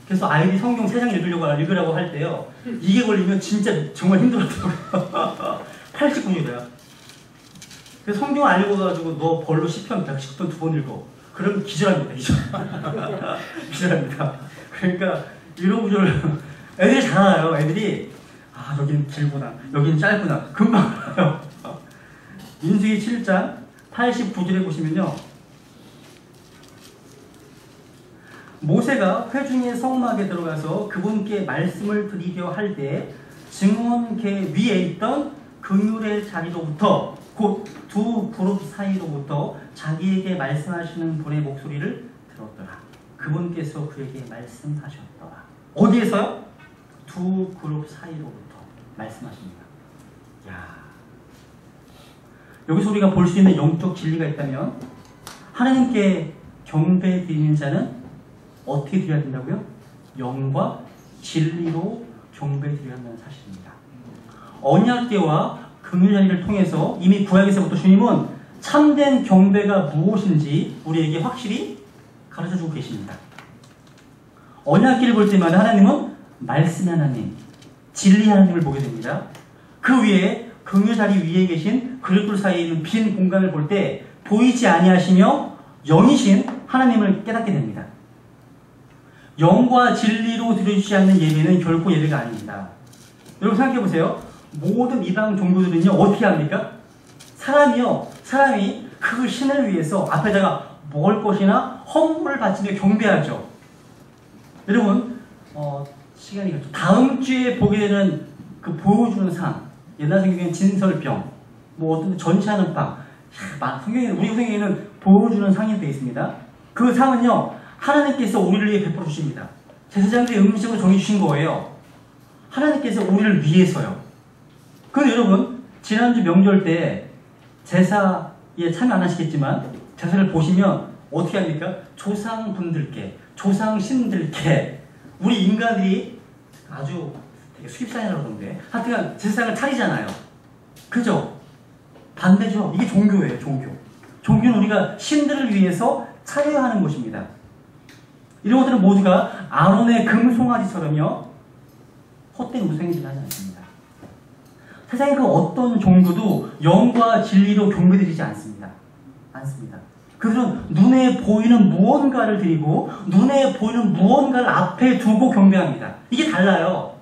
그래서 아이들이 성경 3장 읽으라고 할 때요 이게 걸리면 진짜 정말 힘들었더라고요. 89절이야. 그래서 성경 안 읽어가지고 너 벌로 10편 110편 2번 읽어. 그러면 기절합니다. 기절합니다. 그러니까 이런 구절을 애들이 잘 알아요. 애들이 여기는 길구나 여기는 짧구나 금방 알아요. 민수기 7장 89절에 보시면요 모세가 회중의 성막에 들어가서 그분께 말씀을 드리려 할 때 증언계 위에 있던 긍휼의 자리로부터 곧 두 그룹 사이로부터 자기에게 말씀하시는 분의 목소리를 들었더라. 그분께서 그에게 말씀하셨더라. 어디에서요? 두 그룹 사이로부터 말씀하십니다. 여기서 우리가 볼 수 있는 영적 진리가 있다면 하나님께 경배 드리는 자는 어떻게 드려야 된다고요? 영과 진리로 경배 드려야 한다는 사실입니다. 언약궤와 긍휼자리를 통해서 이미 구약에서부터 주님은 참된 경배가 무엇인지 우리에게 확실히 가르쳐주고 계십니다. 언약궤를 볼 때마다 하나님은 말씀의 하나님, 진리 하나님을 보게 됩니다. 그 위에 긍휼자리 위에 계신 그릇들 사이에 있는 빈 공간을 볼 때 보이지 아니하시며 영이신 하나님을 깨닫게 됩니다. 영과 진리로 드려주지 않는 예배는 결코 예배가 아닙니다. 여러분 생각해보세요. 모든 이방 종교들은요 어떻게 합니까? 사람이 그 신을 위해서 앞에다가 먹을 것이나 헌물을 바치며 경배하죠. 여러분 시간이 가죠. 다음 주에 보게 되는 그 보여주는 상, 옛날 성경에는 진설병, 어떤 전시하는 빵, 우리 성경에는 보여주는 상이 되어 있습니다. 그 상은요 하나님께서 우리를 위해 베풀어 주십니다. 제사장들이 음식을 정해주신 거예요. 하나님께서 우리를 위해서요. 그런데 여러분 지난주 명절 때 제사 예, 참여 안 하시겠지만 제사를 보시면 어떻게 합니까? 조상분들께, 조상신들께 우리 인간들이 아주 되게 수입사회라고 그러던데 하여튼 제사상을 차리잖아요. 그죠? 반대죠. 이게 종교예요. 종교는 우리가 신들을 위해서 차려야 하는 것입니다. 이런 것들은 모두가 아론의 금송아지처럼요 헛된 무생짓을 하지 않습니다. 세상의 그 어떤 종교도 영과 진리로 경배드리지 않습니다. 그들은 눈에 보이는 무언가를 드리고 눈에 보이는 무언가를 앞에 두고 경배합니다. 이게 달라요.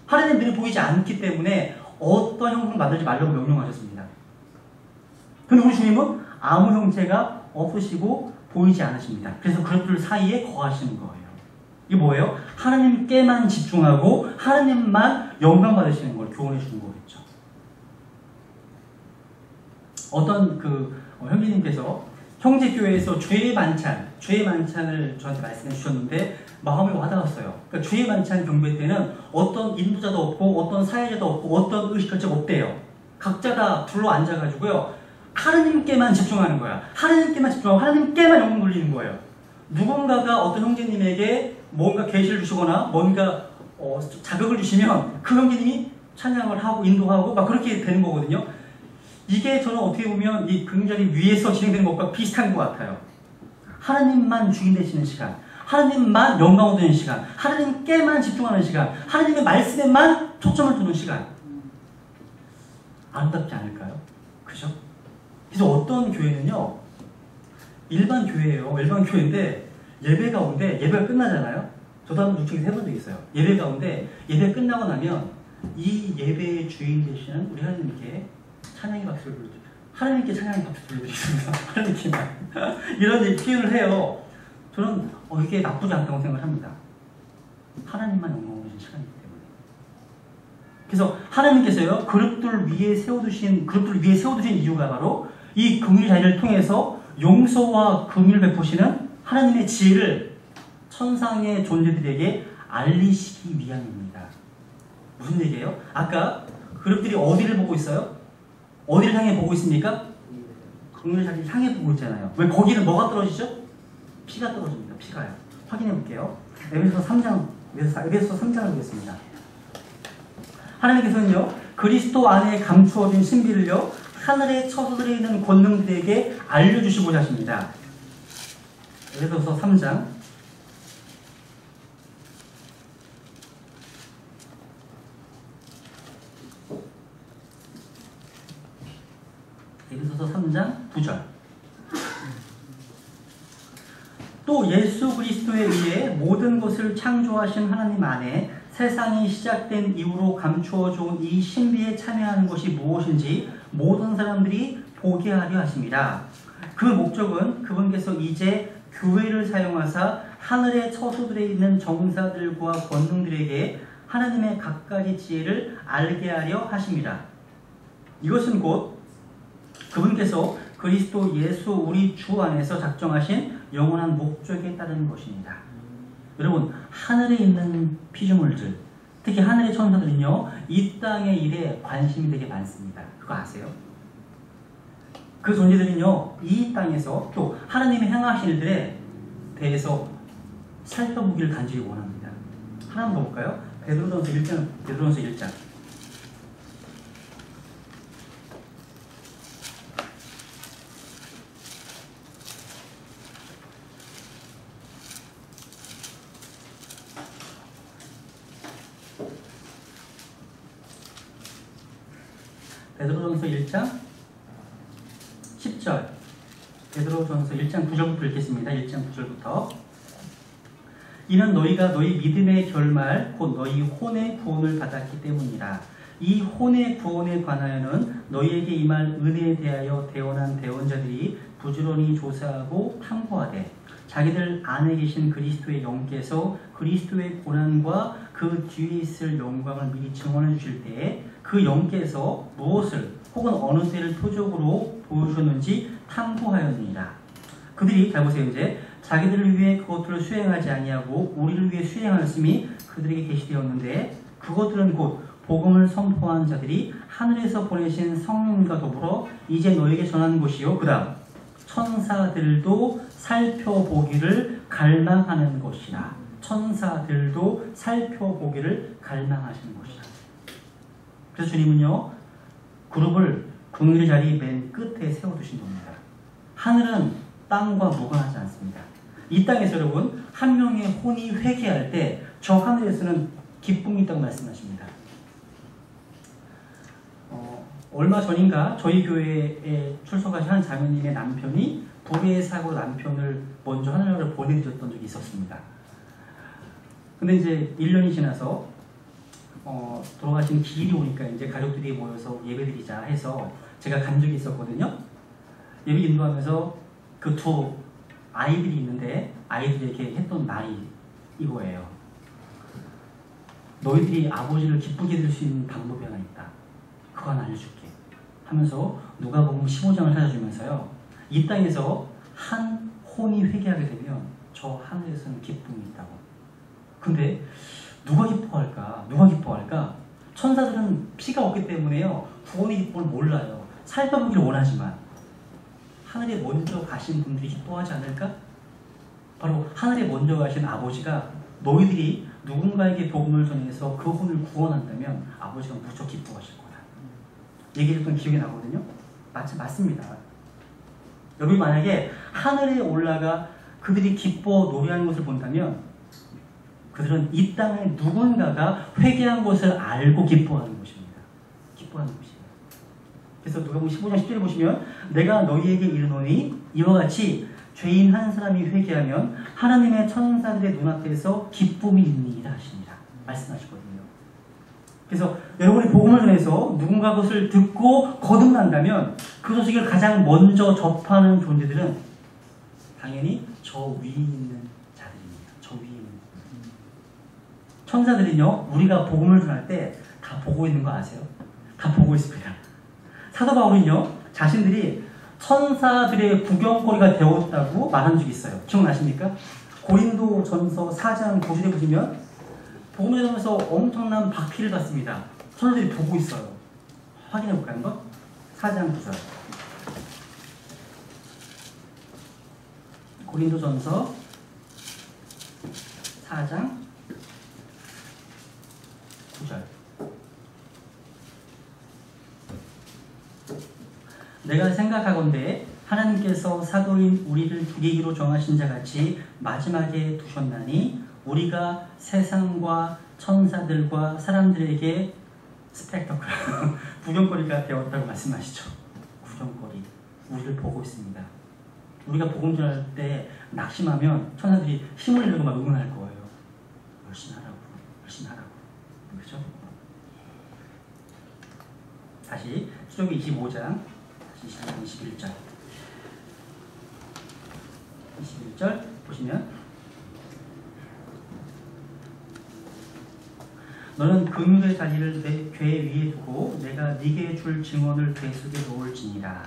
하나님 눈에 보이지 않기 때문에 어떤 형상을 만들지 말라고 명령하셨습니다. 근데 우리 주님은 아무 형체가 없으시고 보이지 않으십니다. 그래서 그것들 사이에 거하시는 거예요. 이게 뭐예요? 하나님께만 집중하고 하나님만 영광 받으시는 걸 교훈해 주는 거겠죠. 어떤 형제님께서 형제교회에서 주의 만찬을 저한테 말씀해 주셨는데 마음이 와닿았어요. 그러니까 주의 만찬 경배 때는 어떤 인도자도 없고 어떤 사회자도 없고 어떤 의식결제가 없대요. 각자 다 둘러 앉아가지고요. 하나님께만 집중하는 거야. 하나님께만 집중하고 하나님께만 영광 돌리는 거예요. 누군가가 어떤 형제님에게 뭔가 계시를 주시거나 뭔가 자극을 주시면 그 형제님이 찬양을 하고 인도하고 막 그렇게 되는 거거든요. 이게 저는 어떻게 보면 이 굉장히 위에서 진행되는 것과 비슷한 것 같아요. 하나님만 주인 되시는 시간, 하나님만 영광 얻는 시간, 하나님께만 집중하는 시간, 하나님의 말씀에만 초점을 두는 시간. 아름답지 않을까요? 그죠? 그래서 어떤 교회는요, 일반 교회예요. 일반 교회인데 예배 가운데 예배가 끝나잖아요. 저도 한번 육체에서 해본 적이 있어요. 예배 가운데 예배 끝나고 나면 이 예배의 주인 되시는 우리 하나님께 찬양의 박수를 불러드립니다. 하나님께 찬양의 박수 불러드리겠습니다. 하나님께만 이런 표현을 해요. 저는 이게 나쁘지 않다고 생각을 합니다. 하나님만 영광을 주신 시간이기 때문에. 그래서 하나님께서요 그룹들 위에 세워두신 이유가 바로 이 긍휼 자리를 통해서 용서와 긍휼을 베푸시는 하나님의 지혜를 천상의 존재들에게 알리시기 위함입니다. 무슨 얘기예요? 아까 그룹들이 어디를 보고 있어요? 어디를 향해 보고 있습니까? 긍휼 자리를 향해 보고 있잖아요. 왜 거기는 뭐가 떨어지죠? 피가 떨어집니다. 피가요. 확인해 볼게요. 에베소서 3장을 보겠습니다. 하나님께서는요 그리스도 안에 감추어진 신비를요 하늘에 처소들에 있는 권능들에게 알려주시고자 하십니다. 에베소서 3장 9절. 또 예수 그리스도에 의해 모든 것을 창조하신 하나님 안에 세상이 시작된 이후로 감추어져 온 이 신비에 참여하는 것이 무엇인지 모든 사람들이 보게 하려 하십니다. 그 목적은 그분께서 이제 교회를 사용하사 하늘의 처소들에 있는 정사들과 권능들에게 하나님의 각가지 지혜를 알게 하려 하십니다. 이것은 곧 그분께서 그리스도 예수 우리 주 안에서 작정하신 영원한 목적에 따른 것입니다. 여러분 하늘에 있는 피조물들 특히 하늘의 천사들은요 이 땅의 일에 관심이 되게 많습니다. 그거 아세요? 그 존재들은요 이 땅에서 또 하나님이 행하신 일들에 대해서 살펴보기를 간절히 원합니다. 하나만 더 볼까요? 베드로전서 1장 베드로전서 1장 10절 베드로전서 1장 9절부터 읽겠습니다. 1장 9절부터 이는 너희가 너희 믿음의 결말 곧 너희 혼의 구원을 받았기 때문이라. 이 혼의 구원에 관하여는 너희에게 임할 은혜에 대하여 대언한 대언자들이 부지런히 조사하고 탐구하되 자기들 안에 계신 그리스도의 영께서 그리스도의 고난과 그 뒤에 있을 영광을 미리 증언해 주실 때에 그 영께서 무엇을 혹은 어느 때를 표적으로 보여주셨는지 탐구하였느니라. 그들이 잘 보세요. 이제 자기들을 위해 그것들을 수행하지 아니하고 우리를 위해 수행하였음이 그들에게 계시되었는데 그것들은 곧 복음을 선포한 자들이 하늘에서 보내신 성령과 더불어 이제 너에게 전하는 것이요. 그 다음 천사들도 살펴보기를 갈망하는 것이라. 천사들도 살펴보기를 갈망하시는 것이라. 그래서 주님은요, 그룹을 긍휼의 자리 맨 끝에 세워두신 겁니다. 하늘은 땅과 무관하지 않습니다. 이 땅에서 여러분, 한 명의 혼이 회개할 때 저 하늘에서는 기쁨이 있다고 말씀하십니다. 얼마 전인가 저희 교회에 출석하신 한 자매님의 남편이 불의의 사고로 남편을 먼저 하늘나라로 보내드렸던 적이 있었습니다. 근데 이제 1년이 지나서 돌아가신 기일이 오니까 이제 가족들이 모여서 예배드리자 해서 제가 간 적이 있었거든요. 예배 인도하면서 그 두 아이들이 있는데 아이들에게 했던 말이 이거예요. 너희들이 아버지를 기쁘게 해줄 수 있는 방법이 하나 있다. 그거 하나 알려줄게. 하면서 누가복음 15장을 찾아주면서요. 이 땅에서 한 혼이 회개하게 되면 저 하늘에서는 기쁨이 있다고. 근데 누가 기뻐할까? 누가 기뻐할까? 천사들은 피가 없기 때문에요. 구원의 기쁨을 몰라요. 살펴보기를 원하지만 하늘에 먼저 가신 분들이 기뻐하지 않을까? 바로 하늘에 먼저 가신 아버지가 너희들이 누군가에게 복음을 전해서 그 혼을 구원한다면 아버지가 무척 기뻐하실 거다. 얘기했던 기억이 나거든요. 맞습니다. 여러분이 만약에 하늘에 올라가 그들이 기뻐 노래하는 것을 본다면 그들은 이 땅에 누군가가 회개한 것을 알고 기뻐하는 것입니다. 기뻐하는 것이에요. 그래서 누가복음 15장 10절에 보시면 내가 너희에게 이르노니 이와 같이 죄인 한 사람이 회개하면 하나님의 천사들의 눈앞에서 기쁨이 있니이다 하시니라 말씀하시거든요. 그래서 여러분이 복음을 전해서 누군가 것을 듣고 거듭난다면 그 소식을 가장 먼저 접하는 존재들은 당연히 저 위에 있는 자들입니다. 저 위에 있는 천사들은요, 우리가 복음을 전할 때 다 보고 있는 거 아세요? 다 보고 있습니다. 사도 바울은요, 자신들이 천사들의 구경거리가 되었다고 말한 적이 있어요. 기억나십니까? 고린도 전서 4장 9절에 보시면 복음을 전하면서 엄청난 박피를 받습니다. 천사들이 보고 있어요. 확인해 볼까요? 한번? 4장 9절. 고린도 전서 4장 9절. 내가 생각하건대 하나님께서 사도인 우리를 죽이기로 정하신 자같이 마지막에 두셨나니 우리가 세상과 천사들과 사람들에게 스펙터클 구경거리가 되었다고 말씀하시죠. 구경거리. 우리를 보고 있습니다. 우리가 복음 전할 때 낙심하면 천사들이 힘을 내고 막 응원할 거예요. 열심히 하라고. 열심히 하라고. 그렇죠? 다시 출애굽기 25장 21절 21절 보시면 너는 긍휼의 자리를 내 궤 위에 두고 내가 네게 줄 증언을 궤 속에 놓을지니라.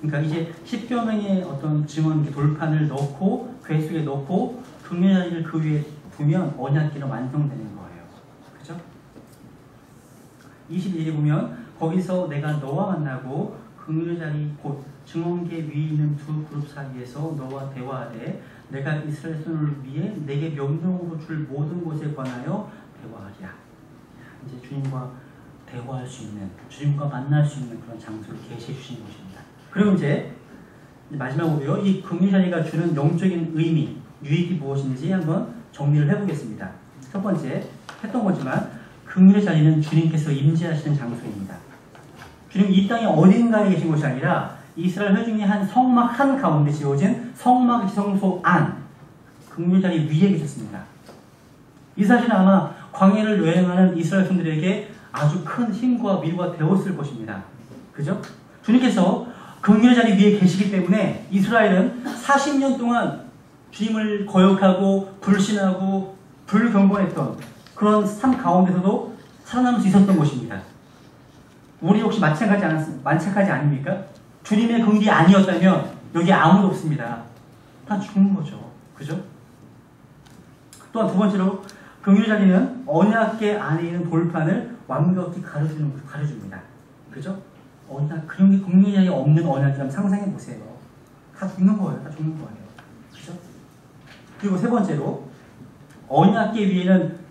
그러니까 이제 십계명의 어떤 증언 돌판을 넣고 궤 속에 넣고 긍휼의 자리를 그 위에 두면 언약궤는 완성되는 거예요. 그죠? 21절에 보면 거기서 내가 너와 만나고 긍휼의 자리 곧 증언궤 위에 있는 두 그룹 사이에서 너와 대화하되 내가 이스라엘 손을 위해 내게 명령으로 줄 모든 것에 관하여 대화하리라. 이제 주님과 대화할 수 있는, 주님과 만날 수 있는 그런 장소를 계시해 주신 것입니다. 그리고 이제 마지막으로요, 이 긍휼의 자리가 주는 영적인 의미, 유익이 무엇인지 한번 정리를 해보겠습니다. 첫 번째, 했던 거지만 긍휼의 자리는 주님께서 임재하시는 장소입니다. 주님 이 땅에 어딘가에 계신 것이 아니라 이스라엘 회중의 한 성막 한 가운데 지어진 성막 지성소 안 긍휼의 자리 위에 계셨습니다. 이 사실은 아마 광야를 여행하는 이스라엘 분들에게 아주 큰 힘과 위로가 되었을 것입니다. 그죠? 주님께서 긍휼의 자리 위에 계시기 때문에 이스라엘은 40년 동안 주님을 거역하고 불신하고 불경건했던 그런 삶 가운데서도 살아남을 수 있었던 것입니다. 우리 혹시 마찬가지 아닙니까? 주님의 긍휼이 아니었다면 여기 아무도 없습니다. 다 죽는 거죠. 그죠? 또한 두 번째로 긍휼의 자리는 언약궤 안에 있는 돌판을 완벽히 가려줍니다. 그죠? 언약, 그런 게 국민이 없는 언약이라면 상상해 보세요. 다 죽는 거예요. 다 죽는 거예요. 그죠? 그리고 세 번째로, 언약계 위에는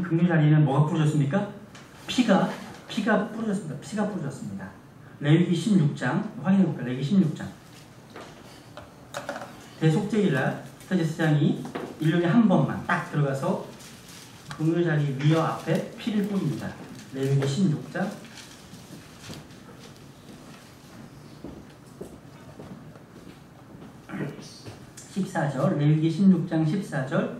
금리 자리에는 뭐가 뿌려졌습니까? 피가 뿌려졌습니다. 피가 뿌려졌습니다. 레위기 16장, 확인해 볼까요? 레위기 16장. 대속죄일날 제사장이 1년에 한 번만 딱 들어가서 금리 자리 위와 앞에 피를 뿌립니다. 레위기 16장 14절, 레위기 16장 14절.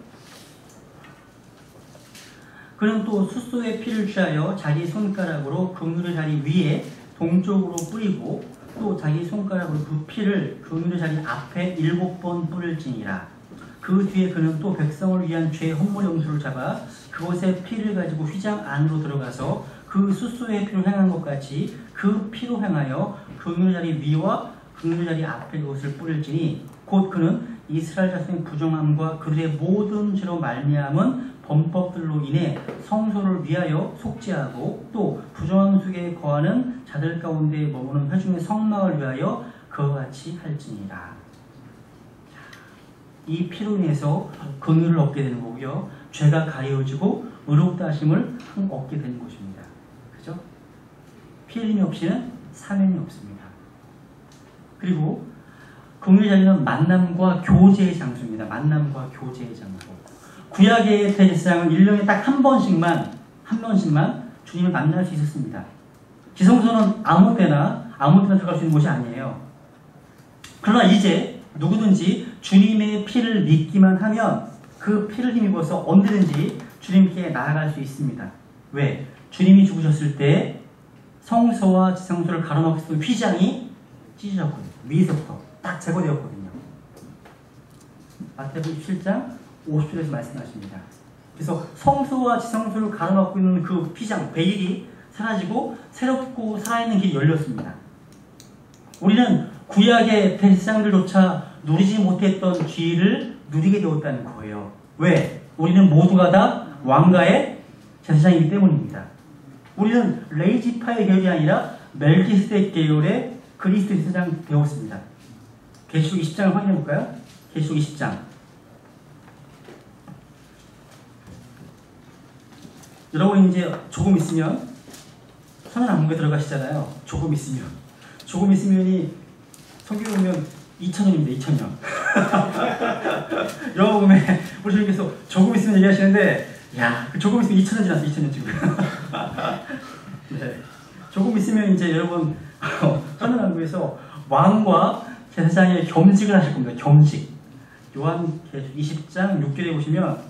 그는 또 숫소의 피를 취하여 자기 손가락으로 그물의 자리 위에 동쪽으로 뿌리고 또 자기 손가락으로 그 피를 그물의 자리 앞에 7번 뿌릴지니라. 그 뒤에 그는 또 백성을 위한 죄 헌물 염소를 잡아 그곳에 피를 가지고 휘장 안으로 들어가서 그 숫소의 피로 행한 것 같이 그 피로 행하여 그물의 자리 위와 그물의 자리 앞에 그것을 뿌릴지니 곧 그는 이스라엘 자손의 부정함과 그들의 모든 죄로 말미암은 범법들로 인해 성소를 위하여 속죄하고 또 부정함 속에 거하는 자들 가운데 머무는 회중의 성막을 위하여 그와 같이 할지니라. 이 피로 인해서 긍휼을 얻게 되는 거고요. 죄가 가려지고 의롭다 하심을 얻게 되는 것입니다. 그죠? 피 흘림이 없이는 사명이 없습니다. 그리고 긍휼의 자리는 만남과 교제의 장소입니다. 만남과 교제의 장소. 구약의 대제사장은 1년에 딱 한 번씩만 주님을 만날 수 있었습니다. 지성소는 아무 때나 들어갈 수 있는 곳이 아니에요. 그러나 이제 누구든지 주님의 피를 믿기만 하면 그 피를 힘입어서 언제든지 주님께 나아갈 수 있습니다. 왜? 주님이 죽으셨을 때 성소와 지성소를 가로막았던 휘장이 찢어졌거든요. 위에서부터 딱 제거되었거든요. 마태복음 17장 50절에서 말씀하십니다. 그래서 성소와 지성소를 가로막고 있는 그 휘장, 베일이 사라지고 새롭고 살아있는 길이 열렸습니다. 우리는 구약의 대제사장들조차 누리지 못했던 지위를 누리게 되었다는 거예요. 왜? 우리는 모두가 다 왕가의 제사장이기 때문입니다. 우리는 레이지파의 계열이 아니라 멜기스덱 계열의 그리스도 제사장 되었습니다. 계시록 20장을 확인해 볼까요? 계시록 20장. 여러분 이제 조금 있으면 선언왕국에 들어가시잖아요. 조금 있으면이 성경에 보면 2000년입니다. 2000년. 여러분의 우리 주님께서 조금 있으면 얘기하시는데, 야, 그 조금 있으면 2000년 지났어. 2000년 지금. 네. 조금 있으면 이제 여러분 선언왕국에서 왕과 제사장의 겸직을 하실 겁니다. 겸직. 요한계시록 20장 6절에 보시면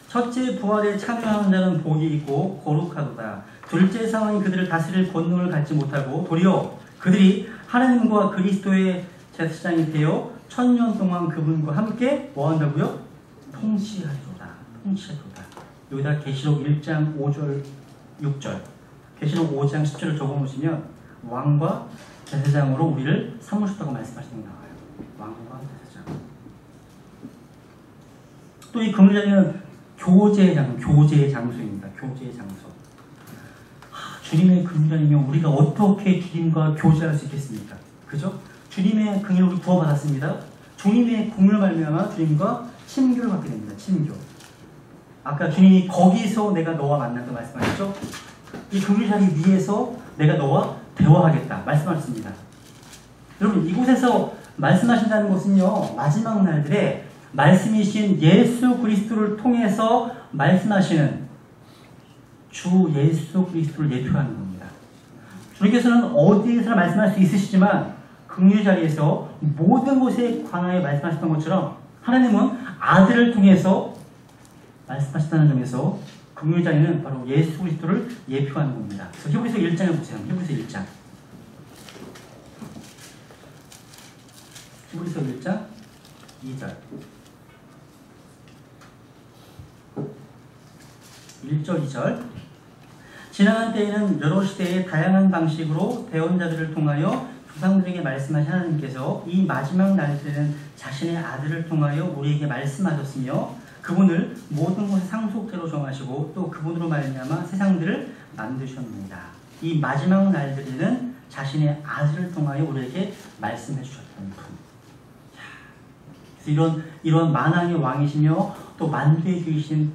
첫째 부활에 참여하는 자는 복이 있고 거룩하도다. 둘째 상황이 그들을 다스릴 권능을 갖지 못하고 도리어 그들이 하나님과 그리스도의 제사장이 되어 1000년 동안 그분과 함께 뭐한다고요? 통치하리로다. 여기다 계시록 1장 5절 6절 계시록 5장 10절을 적어놓으시면 왕과 제사장으로 우리를 삼으셨다고 말씀하시는 게 나와요. 왕과 제사장. 또 이 긍휼자리는 교제의 장소입니다. 교제의 장소. 주님의 긍휼자리면 우리가 어떻게 주님과 교제할 수 있겠습니까? 그죠? 주님의 긍휼을 우리 구원받았습니다. 주님의 긍휼을 말미암아 주님과 친교를 받게 됩니다. 친교. 아까 주님이 거기서 내가 너와 만난다 말씀하셨죠? 이 긍휼자리 위에서 내가 너와 대화하겠다 말씀하셨습니다. 여러분 이곳에서 말씀하신다는 것은요, 마지막 날들에 말씀이신 예수 그리스도를 통해서 말씀하시는 주 예수 그리스도를 예표하는 겁니다. 주님께서는 어디에서나 말씀할 수 있으시지만 긍휼 자리에서 모든 곳에 관하여 말씀하셨던 것처럼 하나님은 아들을 통해서 말씀하셨다는 점에서 긍휼 자리는 바로 예수 그리스도를 예표하는 겁니다. 그래서 히브리서 1장을 보세요. 히브리서 1장. 히브리서 1장 2절. 1절 2절. 지나간 때에는 여러 시대의 다양한 방식으로 대언자들을 통하여 조상들에게 말씀하신 하나님께서 이 마지막 날 때는 자신의 아들을 통하여 우리에게 말씀하셨으며 그분을 모든 것의 상속자로 정하시고 또 그분으로 말미암아 세상들을 만드셨습니다. 이 마지막 날들에는 자신의 아들을 통하여 우리에게 말씀해 주셨던 분. 이런 만왕의 왕이시며 또 만주의 주이신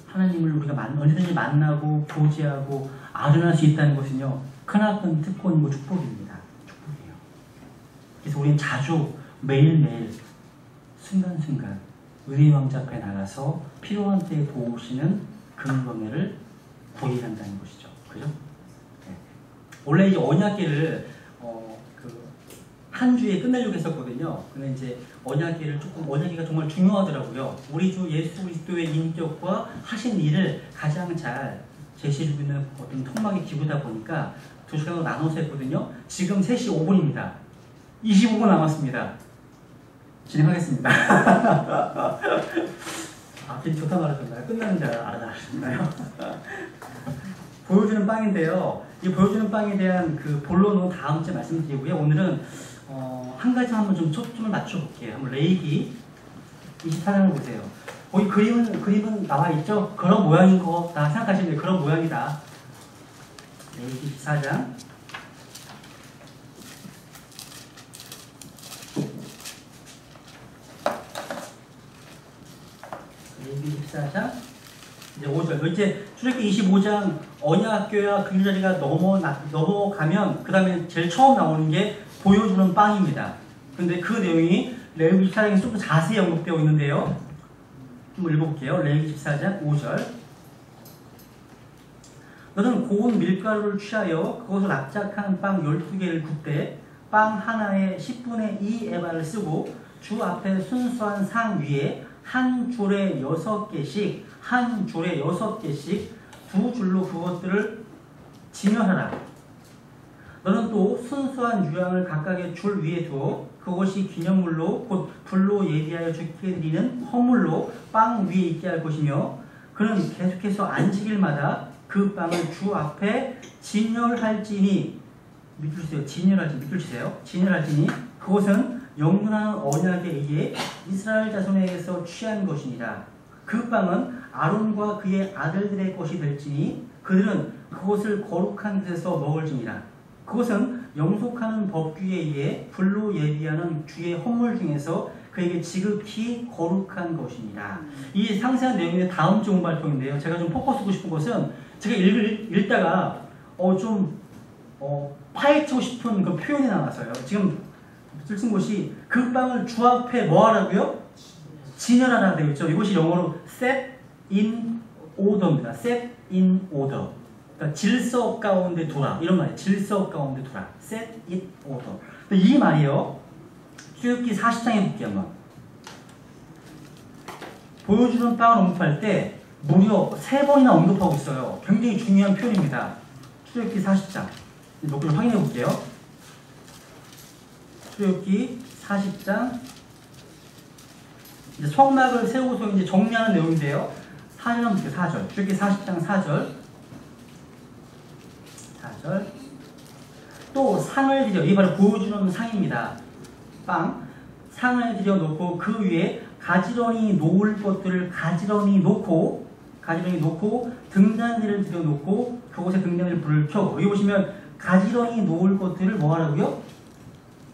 하나님을 우리가 언제든지 만나고 교제하고 아련할 수 있다는 것은요, 크나큰 특권이고 축복입니다. 축복이에요. 그래서 우리는 자주 매일매일 순간순간 은혜의 왕자 앞에 나가서 필요한 때에 도우시는 그 은혜를 구해야 한다는 것이죠. 그죠? 네. 원래 이제 언약궤를 한 주에 끝내려고 했었거든요. 근데 이제 언약궤가 정말 중요하더라고요. 우리 주 예수 그리스도의 인격과 하신 일을 가장 잘 제시해주고 있는 어떤 통막의 기구다 보니까 2시간으로 나눠서 했거든요. 지금 3시 5분입니다. 25분 남았습니다. 진행하겠습니다. 괜히 좋다 말하셨나요? 끝나는 줄 알았나요? 보여주는 빵인데요. 이 보여주는 빵에 대한 그 본론은 다음 주에 말씀드리고요. 오늘은 한 가지 한번 좀 초점을 맞춰볼게요. 한번 레위기 24장을 보세요. 거기 그림은 나와 있죠? 그런 모양인 거다 생각하시면 돼요. 그런 모양이다. 레위기 24장. 레위기 24장. 이제 5절. 이제 출애굽기 25장 언약궤와 그림자리가 넘어가면 그 다음에 제일 처음 나오는 게 보여주는 빵입니다. 근데 그 내용이 레위기 24장에 좀 더 자세히 언급되어 있는데요. 한번 읽어볼게요. 레위기 24장 5절. 너는 고운 밀가루를 취하여 그것을 납작한 빵 12개를 굽되 빵 하나에 10분의 2 에바를 쓰고 주 앞에 순수한 상 위에 한 줄에 6개씩 두 줄로 그것들을 진열하라. 너는 또 순수한 유향을 각각의 줄 위에 두어 그것이 기념물로 곧 불로 예비하여 주께 드리는 헌물로 빵 위에 있게 할 것이며 그는 계속해서 안식일마다 그 빵을 주 앞에 진열할지니 진열할지니 그것은 영원한 언약에 의해 이스라엘 자손에게서 취한 것이니라. 그 빵은 아론과 그의 아들들의 것이 될지니 그들은 그것을 거룩한 곳에서 먹을지니라. 그것은 영속하는 법규에 의해 불로 예비하는 주의 헌물 중에서 그에게 지극히 거룩한 것이니라. 이 상세한 내용의 다음 주 공발표인데요. 제가 좀 포커스하고 싶은 것은 제가 읽다가 파헤치고 싶은 그 표현이 나와서요. 지금 쓴 것이 그 빵을 주 앞에 뭐 하라고요? 진열하라 되어 있죠. 이것이 영어로 set in order입니다. set in order. 그러니까 질서 가운데 두라. 이런 말이에요. 질서 가운데 두라. set it order. 이 말이요. 출애굽기 40장에 볼게요. 한번. 보여주는 빵을 언급할 때 무려 3번이나 언급하고 있어요. 굉장히 중요한 표현입니다. 출애굽기 40장. 몇 개 확인해 볼게요. 출애굽기 40장. 이제 성막을 세우고서 이제 정리하는 내용인데요. 4절 한번 볼게요. 4절. 출애굽기 40장 4절. 또 상을 들여, 이게 바로 보여주는 상입니다. 상을 들여 놓고 그 위에 가지런히 놓을 것들을 가지런히 놓고 등잔대를 들여 놓고 그곳에 등잔대를 불을 켜고. 여기 보시면 가지런히 놓을 것들을 뭐 하라고요?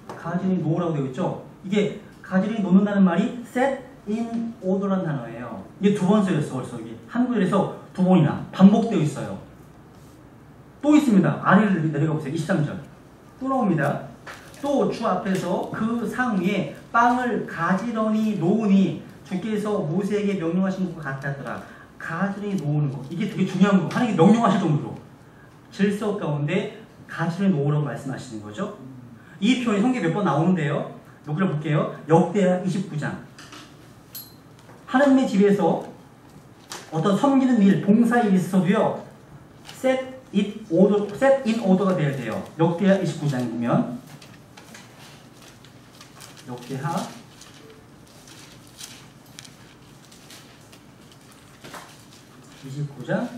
가지런히 놓으라고 되어 있죠. 이게 가지런히 놓는다는 말이 set in order라는 단어예요. 이게 2번 쓰였어. 벌써 여기 한국에서 2번이나 반복되어 있어요. 또 있습니다. 아래를 내려가 보세요. 23절. 또 나옵니다. 또 주 앞에서 그 상 위에 빵을 가지런히 놓으니 주께서 모세에게 명령하신 것 같았더라. 가지런히 놓는 것. 이게 되게 중요한 거. 하나님께 명령하실 정도로 질서 가운데 가지런히 놓으라고 말씀하시는 거죠. 이 표현이 성경에 몇 번 나오는데요. 몇 개를 볼게요. 역대하 29장. 하나님의 집에서 어떤 섬기는 일, 봉사일이 있어도요. set in order가 되어야 돼요. 역대하 29장에 보면 역대하 29장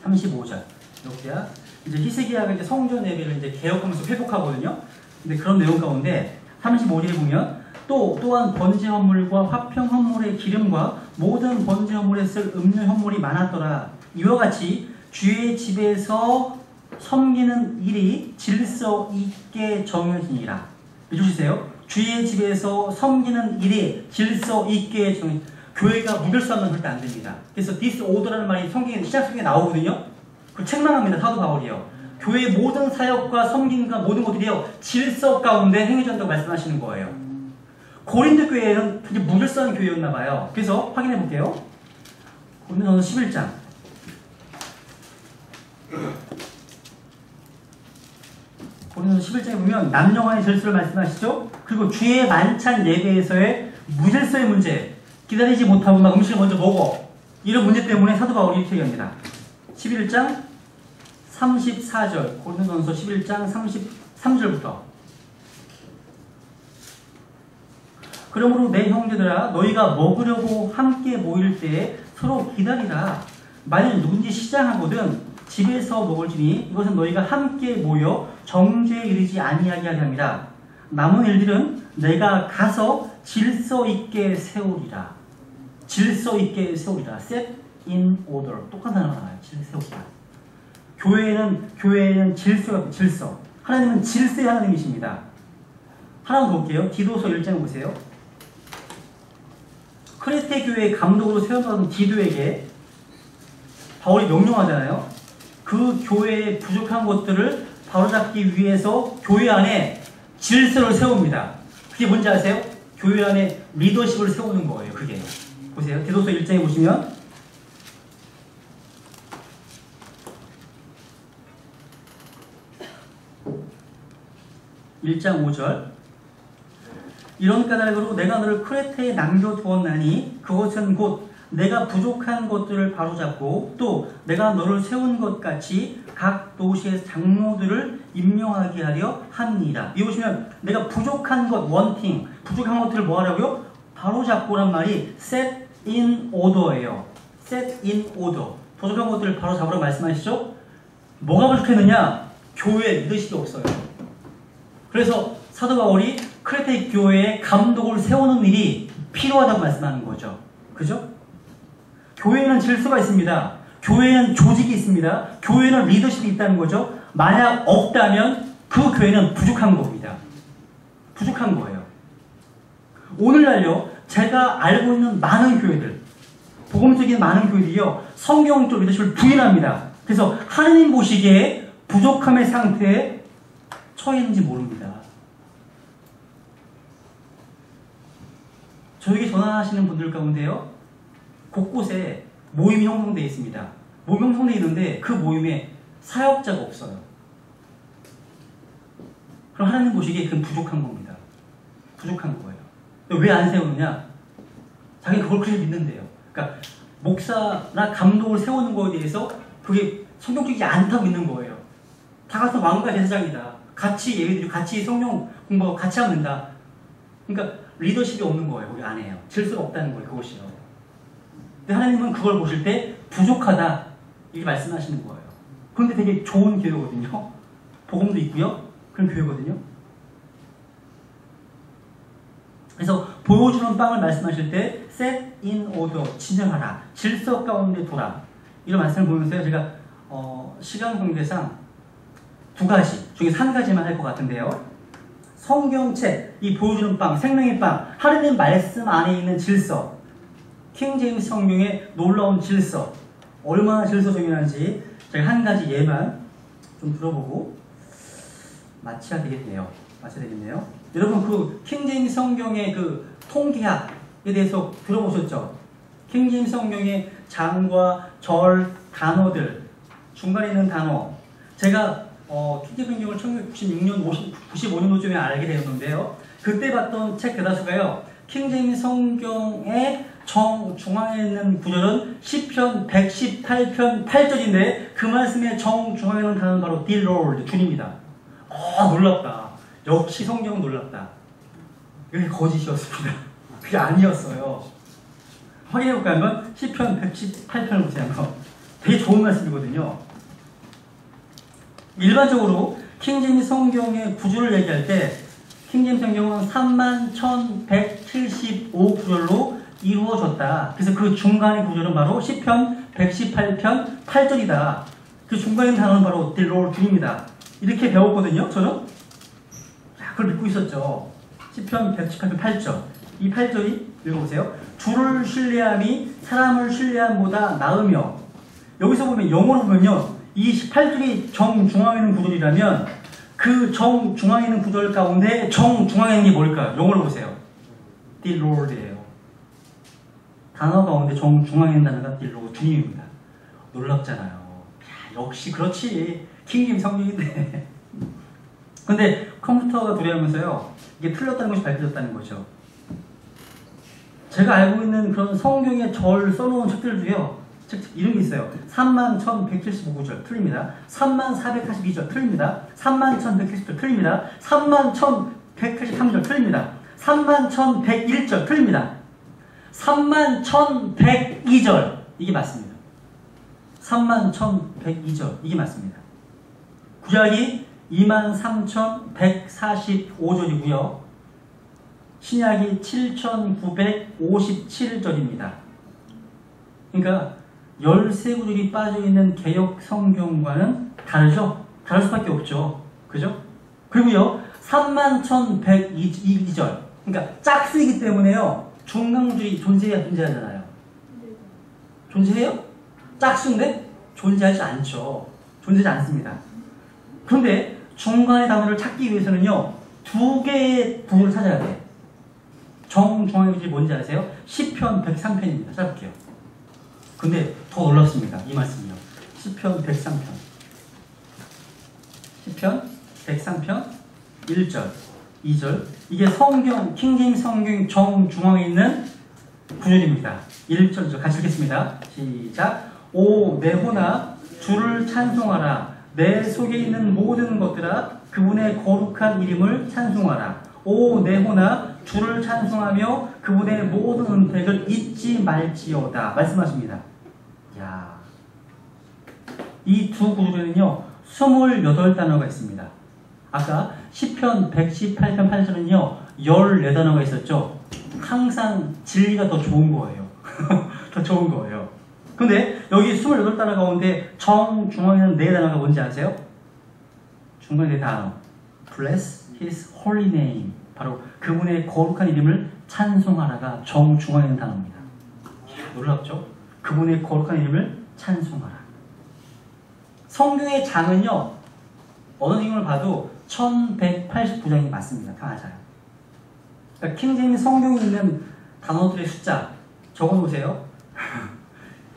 35절. 역대하 이제 히스기야가 이제 성전 예배를 이제 개혁하면서 회복하거든요. 근데 그런 내용 가운데 35절에 보면 또한 번제 헌물과 화평 헌물의 기름과 모든 번제 헌물에 쓸 음료 헌물이 많았더라. 이와 같이 주의 집에서 섬기는 일이 질서 있게 정해지니라. 해주세요. 주의 집에서 섬기는 일이 질서 있게 정해지니라. 교회가 무결수하면 절대 안 됩니다. 그래서 disorder라는 말이 성경에 시작 속에 나오거든요. 그 책망합니다. 사도 바울이요. 교회의 모든 사역과 섬김과 모든 것들이요 질서 가운데 행해진다고 말씀하시는 거예요. 고린도 교회는 되게 무결수한 교회였나 봐요. 그래서 확인해 볼게요. 고린도전서 11장. 고린도전서 11장에 보면 남녀간의 질서를 말씀하시죠. 그리고 주의 만찬 예배에서의 무질서의 문제, 기다리지 못하고 막 음식을 먼저 먹어. 이런 문제 때문에 사도 바울이 이렇게 얘기합니다. 11장 34절, 고린도전서 11장 33절부터. 그러므로 내 형제들아, 너희가 먹으려고 함께 모일 때에 서로 기다리라. 만일 누군지 시장하거든 집에서 먹을지니 이것은 너희가 함께 모여 정죄에 이르지 아니하게 하려 함이라. 남은 일들은 내가 가서 질서 있게 세우리라. 질서 있게 세우리라. set in order. 똑같은 단어가 나와요. 세우리라. 교회에는 질서가 질서. 하나님은 질서의 하나님이십니다. 하나 더 볼게요. 디도서 1장 보세요. 크레테 교회의 감독으로 세워받은 디도에게 바울이 명령하잖아요. 그 교회의 부족한 것들을 바로잡기 위해서 교회 안에 질서를 세웁니다. 그게 뭔지 아세요? 교회 안에 리더십을 세우는 거예요. 그게. 보세요. 디도서 1장에 보시면 1장 5절 이런 까닭으로 내가 너를 크레테에 남겨두었나니 그것은 곧 내가 부족한 것들을 바로잡고 또 내가 너를 세운 것 같이 각 도시의 장로들을 임명하게 하려 함이니라. 여기 보시면 내가 부족한 것, 원팅, 부족한 것들을 뭐 하라고요? 바로잡고란 말이 set in order예요. set in order. 부족한 것들을 바로잡으라고 말씀하시죠? 뭐가 부족했느냐? 교회에 리더십이 없어요. 그래서 사도 바울이 크레테 교회에 감독을 세우는 일이 필요하다고 말씀하는 거죠. 그죠? 교회에는 질서가 있습니다. 교회에는 조직이 있습니다. 교회에는 리더십이 있다는 거죠. 만약 없다면 그 교회는 부족한 겁니다. 부족한 거예요. 오늘날요, 제가 알고 있는 많은 교회들, 복음적인 많은 교회들이요, 성경적 리더십을 부인합니다. 그래서 하느님 보시기에 부족함의 상태에 처해 있는지 모릅니다. 저에게 전화하시는 분들 가운데요, 곳곳에 모임이 형성되어 있습니다. 모임이 형성되어 있는데 그 모임에 사역자가 없어요. 그럼 하나님 보시기에 그건 부족한 겁니다. 부족한 거예요. 왜 안 세우느냐? 자기가 그걸 그렇게 믿는데요. 그러니까 목사나 감독을 세우는 거에 대해서 그게 성경적이지 않다고 믿는 거예요. 다 같은 왕과 제사장이다. 같이 예배드리고 같이 성경 공부하고 같이 하면 된다. 그러니까 리더십이 없는 거예요. 우리 안에요. 질서가 없다는 거예요. 그것이요. 근데 하나님은 그걸 보실 때 부족하다 이렇게 말씀하시는 거예요. 그런데 되게 좋은 교회거든요. 복음도 있고요. 그런 교회거든요. 그래서 보여주는 빵을 말씀하실 때 set in order, 진정하라, 질서 가운데 둬라 이런 말씀을 보면서 제가 시간 관계상 두 가지 중에서 한 가지만 할 것 같은데요. 성경책, 이 보여주는 빵, 생명의 빵, 하나님 말씀 안에 있는 질서, 킹 제임스 성경의 놀라운 질서, 얼마나 질서적이는지 제가 한 가지 예만 좀 들어보고 마쳐야 되겠네요. 여러분 그 킹 제임스 성경의 그 통계학에 대해서 들어보셨죠? 킹 제임스 성경의 장과 절, 단어들, 중간에 있는 단어, 제가 킹 제임스 성경을 1996년, 95년도쯤에 알게 되었는데요. 그때 봤던 책 대다수가요, 킹 제임스 성경의 중앙에 있는 구절은 시편 118편 8절인데 그 말씀의 중앙에 있는 단어는 바로 Dear Lord, 주님이다. 놀랍다. 역시 성경은 놀랍다. 이게 거짓이었습니다. 그게 아니었어요. 확인해볼까요? 한번? 시편 118편을 보세요. 한번. 되게 좋은 말씀이거든요. 일반적으로 킹 제임스 성경의 구절을 얘기할 때 킹제임스 성경은 31,175구절로 이루어졌다. 그래서 그 중간의 구절은 바로 시편 118편 8절이다. 그 중간에 있는 단어는 바로 The Lord 주입니다. 이렇게 배웠거든요. 저는 그걸 믿고 있었죠. 시편 118편 8절. 이 8절이 읽어보세요. 주를 신뢰함이 사람을 신뢰함보다 나으며, 여기서 보면 영어로 보면요, 이 18절이 정중앙에 있는 구절이라면 그 정중앙에 있는 구절 가운데 정중앙에 있는 게 뭘까요? 영어로 보세요. The Lord예요. 단어 가운데 정중앙에 있는 단어가 The Lord, 주님입니다. 놀랍잖아요. 야, 역시 그렇지. 킹님 성경인데. 근데 컴퓨터가 도래하면서요, 이게 틀렸다는 것이 밝혀졌다는 거죠. 제가 알고 있는 그런 성경의 절 써놓은 책들도요, 이런 게 있어요. 31,175구절 틀립니다. 34,442절 틀립니다. 31,170절 틀립니다. 31,183절 틀립니다. 31,101절 틀립니다. 31,102절 이게 맞습니다. 31,102절 이게 맞습니다. 구약이 23,145절이고요. 신약이 7,957절입니다. 그러니까 13구절이 빠져있는 개역 성경과는 다르죠? 다를 수밖에 없죠. 그죠? 그리고요, 31,102절. 그러니까 짝수이기 때문에요, 중간구절이 존재하잖아요. 존재해요? 짝수인데? 존재하지 않죠. 존재하지 않습니다. 그런데 중간의 단어를 찾기 위해서는요, 두 개의 구절을 찾아야 돼요. 정중앙의 구절이 뭔지 아세요? 시편 103편입니다. 찾아볼게요. 근데 더 놀랍습니다. 이 말씀이요. 시편 103편. 시편 103편 1절, 2절. 이게 성경, 킹제임스 성경 정중앙에 있는 구절입니다. 1절 같이 읽겠습니다. 시작. 오 내 혼아 주를 찬송하라. 내 속에 있는 모든 것들아 그분의 거룩한 이름을 찬송하라. 오 내 혼아 주를 찬송하며 그분의 모든 은택을 잊지 말지어다. 말씀하십니다. 야, 이 두 구절에는요 28단어가 있습니다. 아까 시편 118편 8절은요 14단어가 있었죠. 항상 진리가 더 좋은 거예요. 더 좋은 거예요. 근데 여기 28단어 가운데 정중앙에는 4단어가 뭔지 아세요? 중간에 4단어. Bless His Holy Name. 바로 그분의 거룩한 이름을 찬송하라가 정중앙에 있는 단어입니다. 놀랍죠? 그분의 거룩한 이름을 찬송하라. 성경의 장은요, 어느 성경을 봐도 1189장이 맞습니다. 다 맞아요. 그러니까 킹제임스 성경에 있는 단어들의 숫자 적어놓으세요.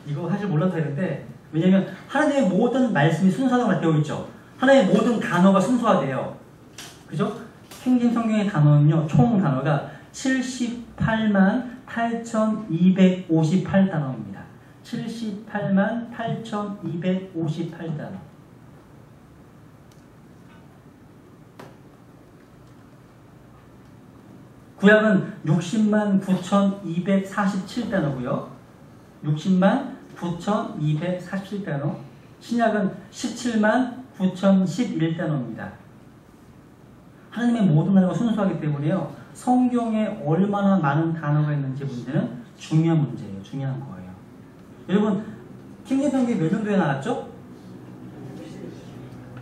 이거 사실 몰라도 되는데, 왜냐면 하나님의 모든 말씀이 순서가 되어 있죠. 하나님의 모든 단어가 순서화돼요. 그죠? 킹제임스 성경의 단어는요, 총 단어가 78만 8,258단어입니다. 78만 8,258단어. 구약은 60만 9,247단어고요. 60만 9,247단어. 신약은 17만 9,011단어입니다. 하나님의 모든 단어가 순수하기 때문에요, 성경에 얼마나 많은 단어가 있는지 문제는 중요한 문제예요. 중요한 거예요. 여러분, 킹제임스 성경이 몇 년도에 나왔죠?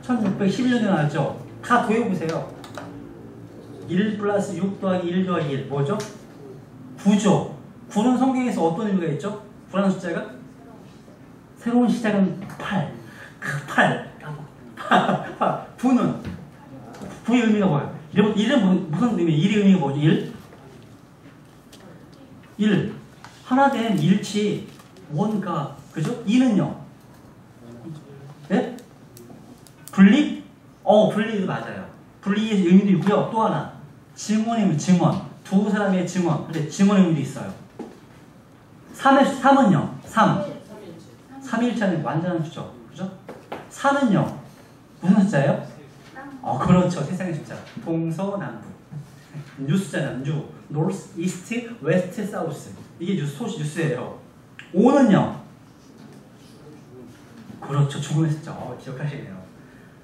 1611년도에 나왔죠? 다 도해보세요. 1 플러스 6 더하기 1 더하기 1 뭐죠? 9죠. 9는 성경에서 어떤 의미가 있죠? 9라는 숫자가? 새로운 시작은 8. 8. 9는 9의 의미가 뭐예요? 1은 무슨 의미? 1의 의미가 뭐죠? 1? 1. 하나된 일치, 원가. 그죠? 2는요? 네? 분리? 분리도 맞아요. 분리의 의미도 있고요. 또 하나, 증언의 의미, 증언. 두 사람의 증언. 근데 증언의 의미도 있어요. 3은요? 3. 3일차는 완전한 숫자. 그죠? 4는요? 무슨 숫자예요? 그렇죠. 세상의 숫자. 동서남북. 뉴스잖아요. 뉴. 노스, 이스트, 웨스트, 사우스. 이게 뉴스예요. 5는요? 그렇죠. 죽음의 숫자. 기억하시네요.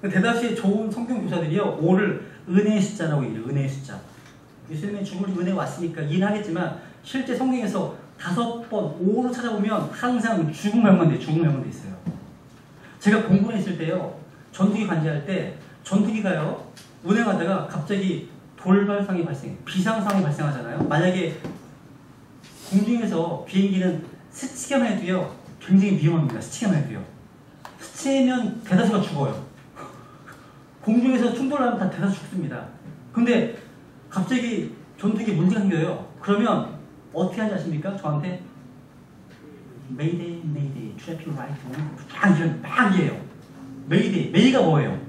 대다수의 좋은 성경 교사들이요, 5를 은혜의 숫자라고 얘기해요. 은혜의 숫자. 예수님의 죽음을 은혜 왔으니까 이해는 하겠지만 실제 성경에서 5번 5로 찾아보면 항상 죽음 명만 돼 있어요. 제가 공군에 있을 때요. 전투기 관제할 때 전투기가요. 운행하다가 갑자기 돌발상이 발생해요. 비상상이 발생하잖아요. 만약에 공중에서 비행기는 스치기만 해도요. 굉장히 위험합니다. 스치기만 해도요. 스치면 대다수가 죽어요. 공중에서 충돌하면 다 대다수 죽습니다. 근데 갑자기 전투기 문제가 생겨요. 그러면 어떻게 하는지 아십니까? 저한테 메이데이, 메이데이, 트래픽 라이트 딱 이런 막 이래요. 메이데이, 메이가 뭐예요?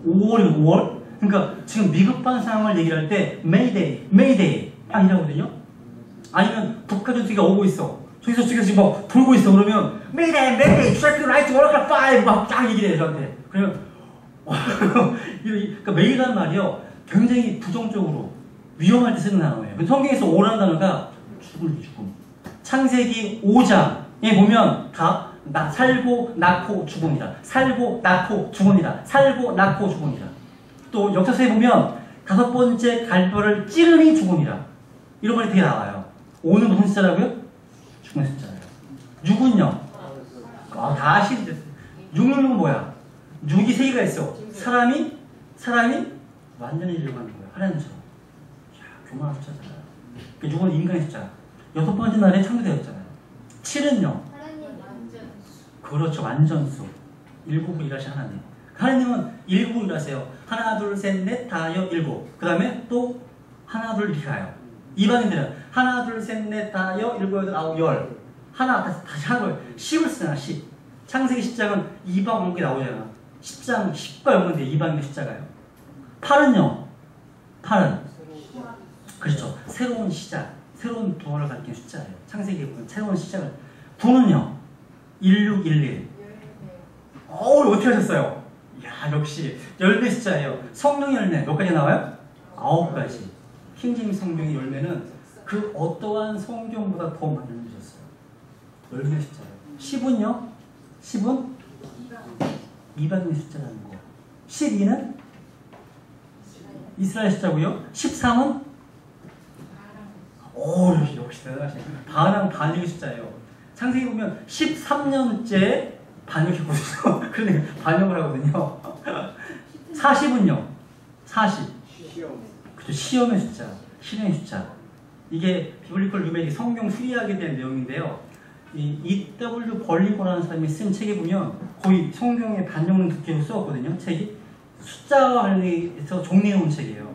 5월이면 5월? 그러니까 지금 미급한 상황을 얘기를 할 때 메이데이, 메이데이 딱 이러거든요. 아니면 북한 전투기가 오고 있어. 저기서 지금 막 돌고 있어. 그러면 메이데이, 메이데이, 트래픽 라이트 워커 파이브 막 딱 얘기를 해요. 저한테. 그러면 그러니까 메이라는 말이요. 굉장히 부정적으로 위험할 때 쓰는 단어예요. 성경에서 오라는 단어가 죽음. 창세기 5장에 보면 다 살고 낳고 죽음이다. 살고 낳고 죽음이다. 살고 낳고 죽음이다. 또 역사서에 보면 5번째 갈뼈를 찌르니 죽음이다. 이런 말이 되게 나와요. 5는 무슨 숫자라고요? 죽음의 숫자예요. 6은요? 다 아시는데 6은 뭐야? 6이 3개가 있어. 사람이 완전히 이루고 하는 거예요. 하나님처럼. 교만한 숫자잖아요. 6은 인간의 숫자. 6번째 날에 창조되었잖아요. 7은요? 그렇죠. 완전수. 7을 일하신 하나님. 하나님은 7을 일하세요. 하나, 둘, 셋, 넷, 다, 여, 7. 그 다음에 또 하나, 둘 이렇게 가요. 이방인들은 하나, 둘, 셋, 넷, 다, 여, 7, 8, 9, 10. 하나, 다시 하나, 10을 쓰잖아. 10. 창세기 10장은 이방 원국이 나오잖아. 10장 10과 연관돼. 이방인의 숫자가요. 8은요? 8은 그렇죠. 새로운 시작, 새로운 부활을 가리키는 숫자예요. 창세기에 보면 새로운 시작을. 9는요? 1611. 어떻게 하셨어요? 이야, 역시 열매 숫자예요. 성령의 열매 몇 가지 나와요? 9가지. 킹제임스 성경의 열매는 그 어떠한 성경보다 더 많이 주셨어요. 열매 숫자예요. 10은요? 10은 이방인의 숫자라는 거. 12는 이스라엘 숫자고요. 13은 역시 대단하시네. 반역의 숫자예요. 창세기 보면 13년째 반역했거든요. 그러니까 반역을 하거든요. 40은요? 40. 그죠. 시험의 숫자, 실행의 숫자. 이게 비블리컬 뉴메릭 성경 수리하게 된 내용인데요. 이 E.W. 벌링거라는 사람이 쓴 책에 보면 거의 성경의 반영을 듣기로 써왔거든요. 책이 숫자와 관련해서 정리해온 책이에요.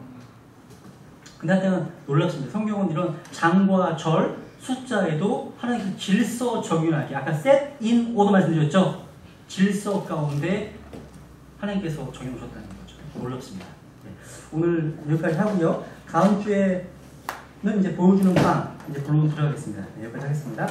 근데 한때는 놀랍습니다. 성경은 이런 장과 절, 숫자에도 하나님께서 질서 적용하기, 아까 set in order 말씀드렸죠? 질서 가운데 하나님께서 적용하셨다는 거죠. 놀랍습니다. 네. 오늘 여기까지 하고요. 다음 주에는 이제 보여주는 방 이제 본론 들어가겠습니다. 네, 여기까지 하겠습니다.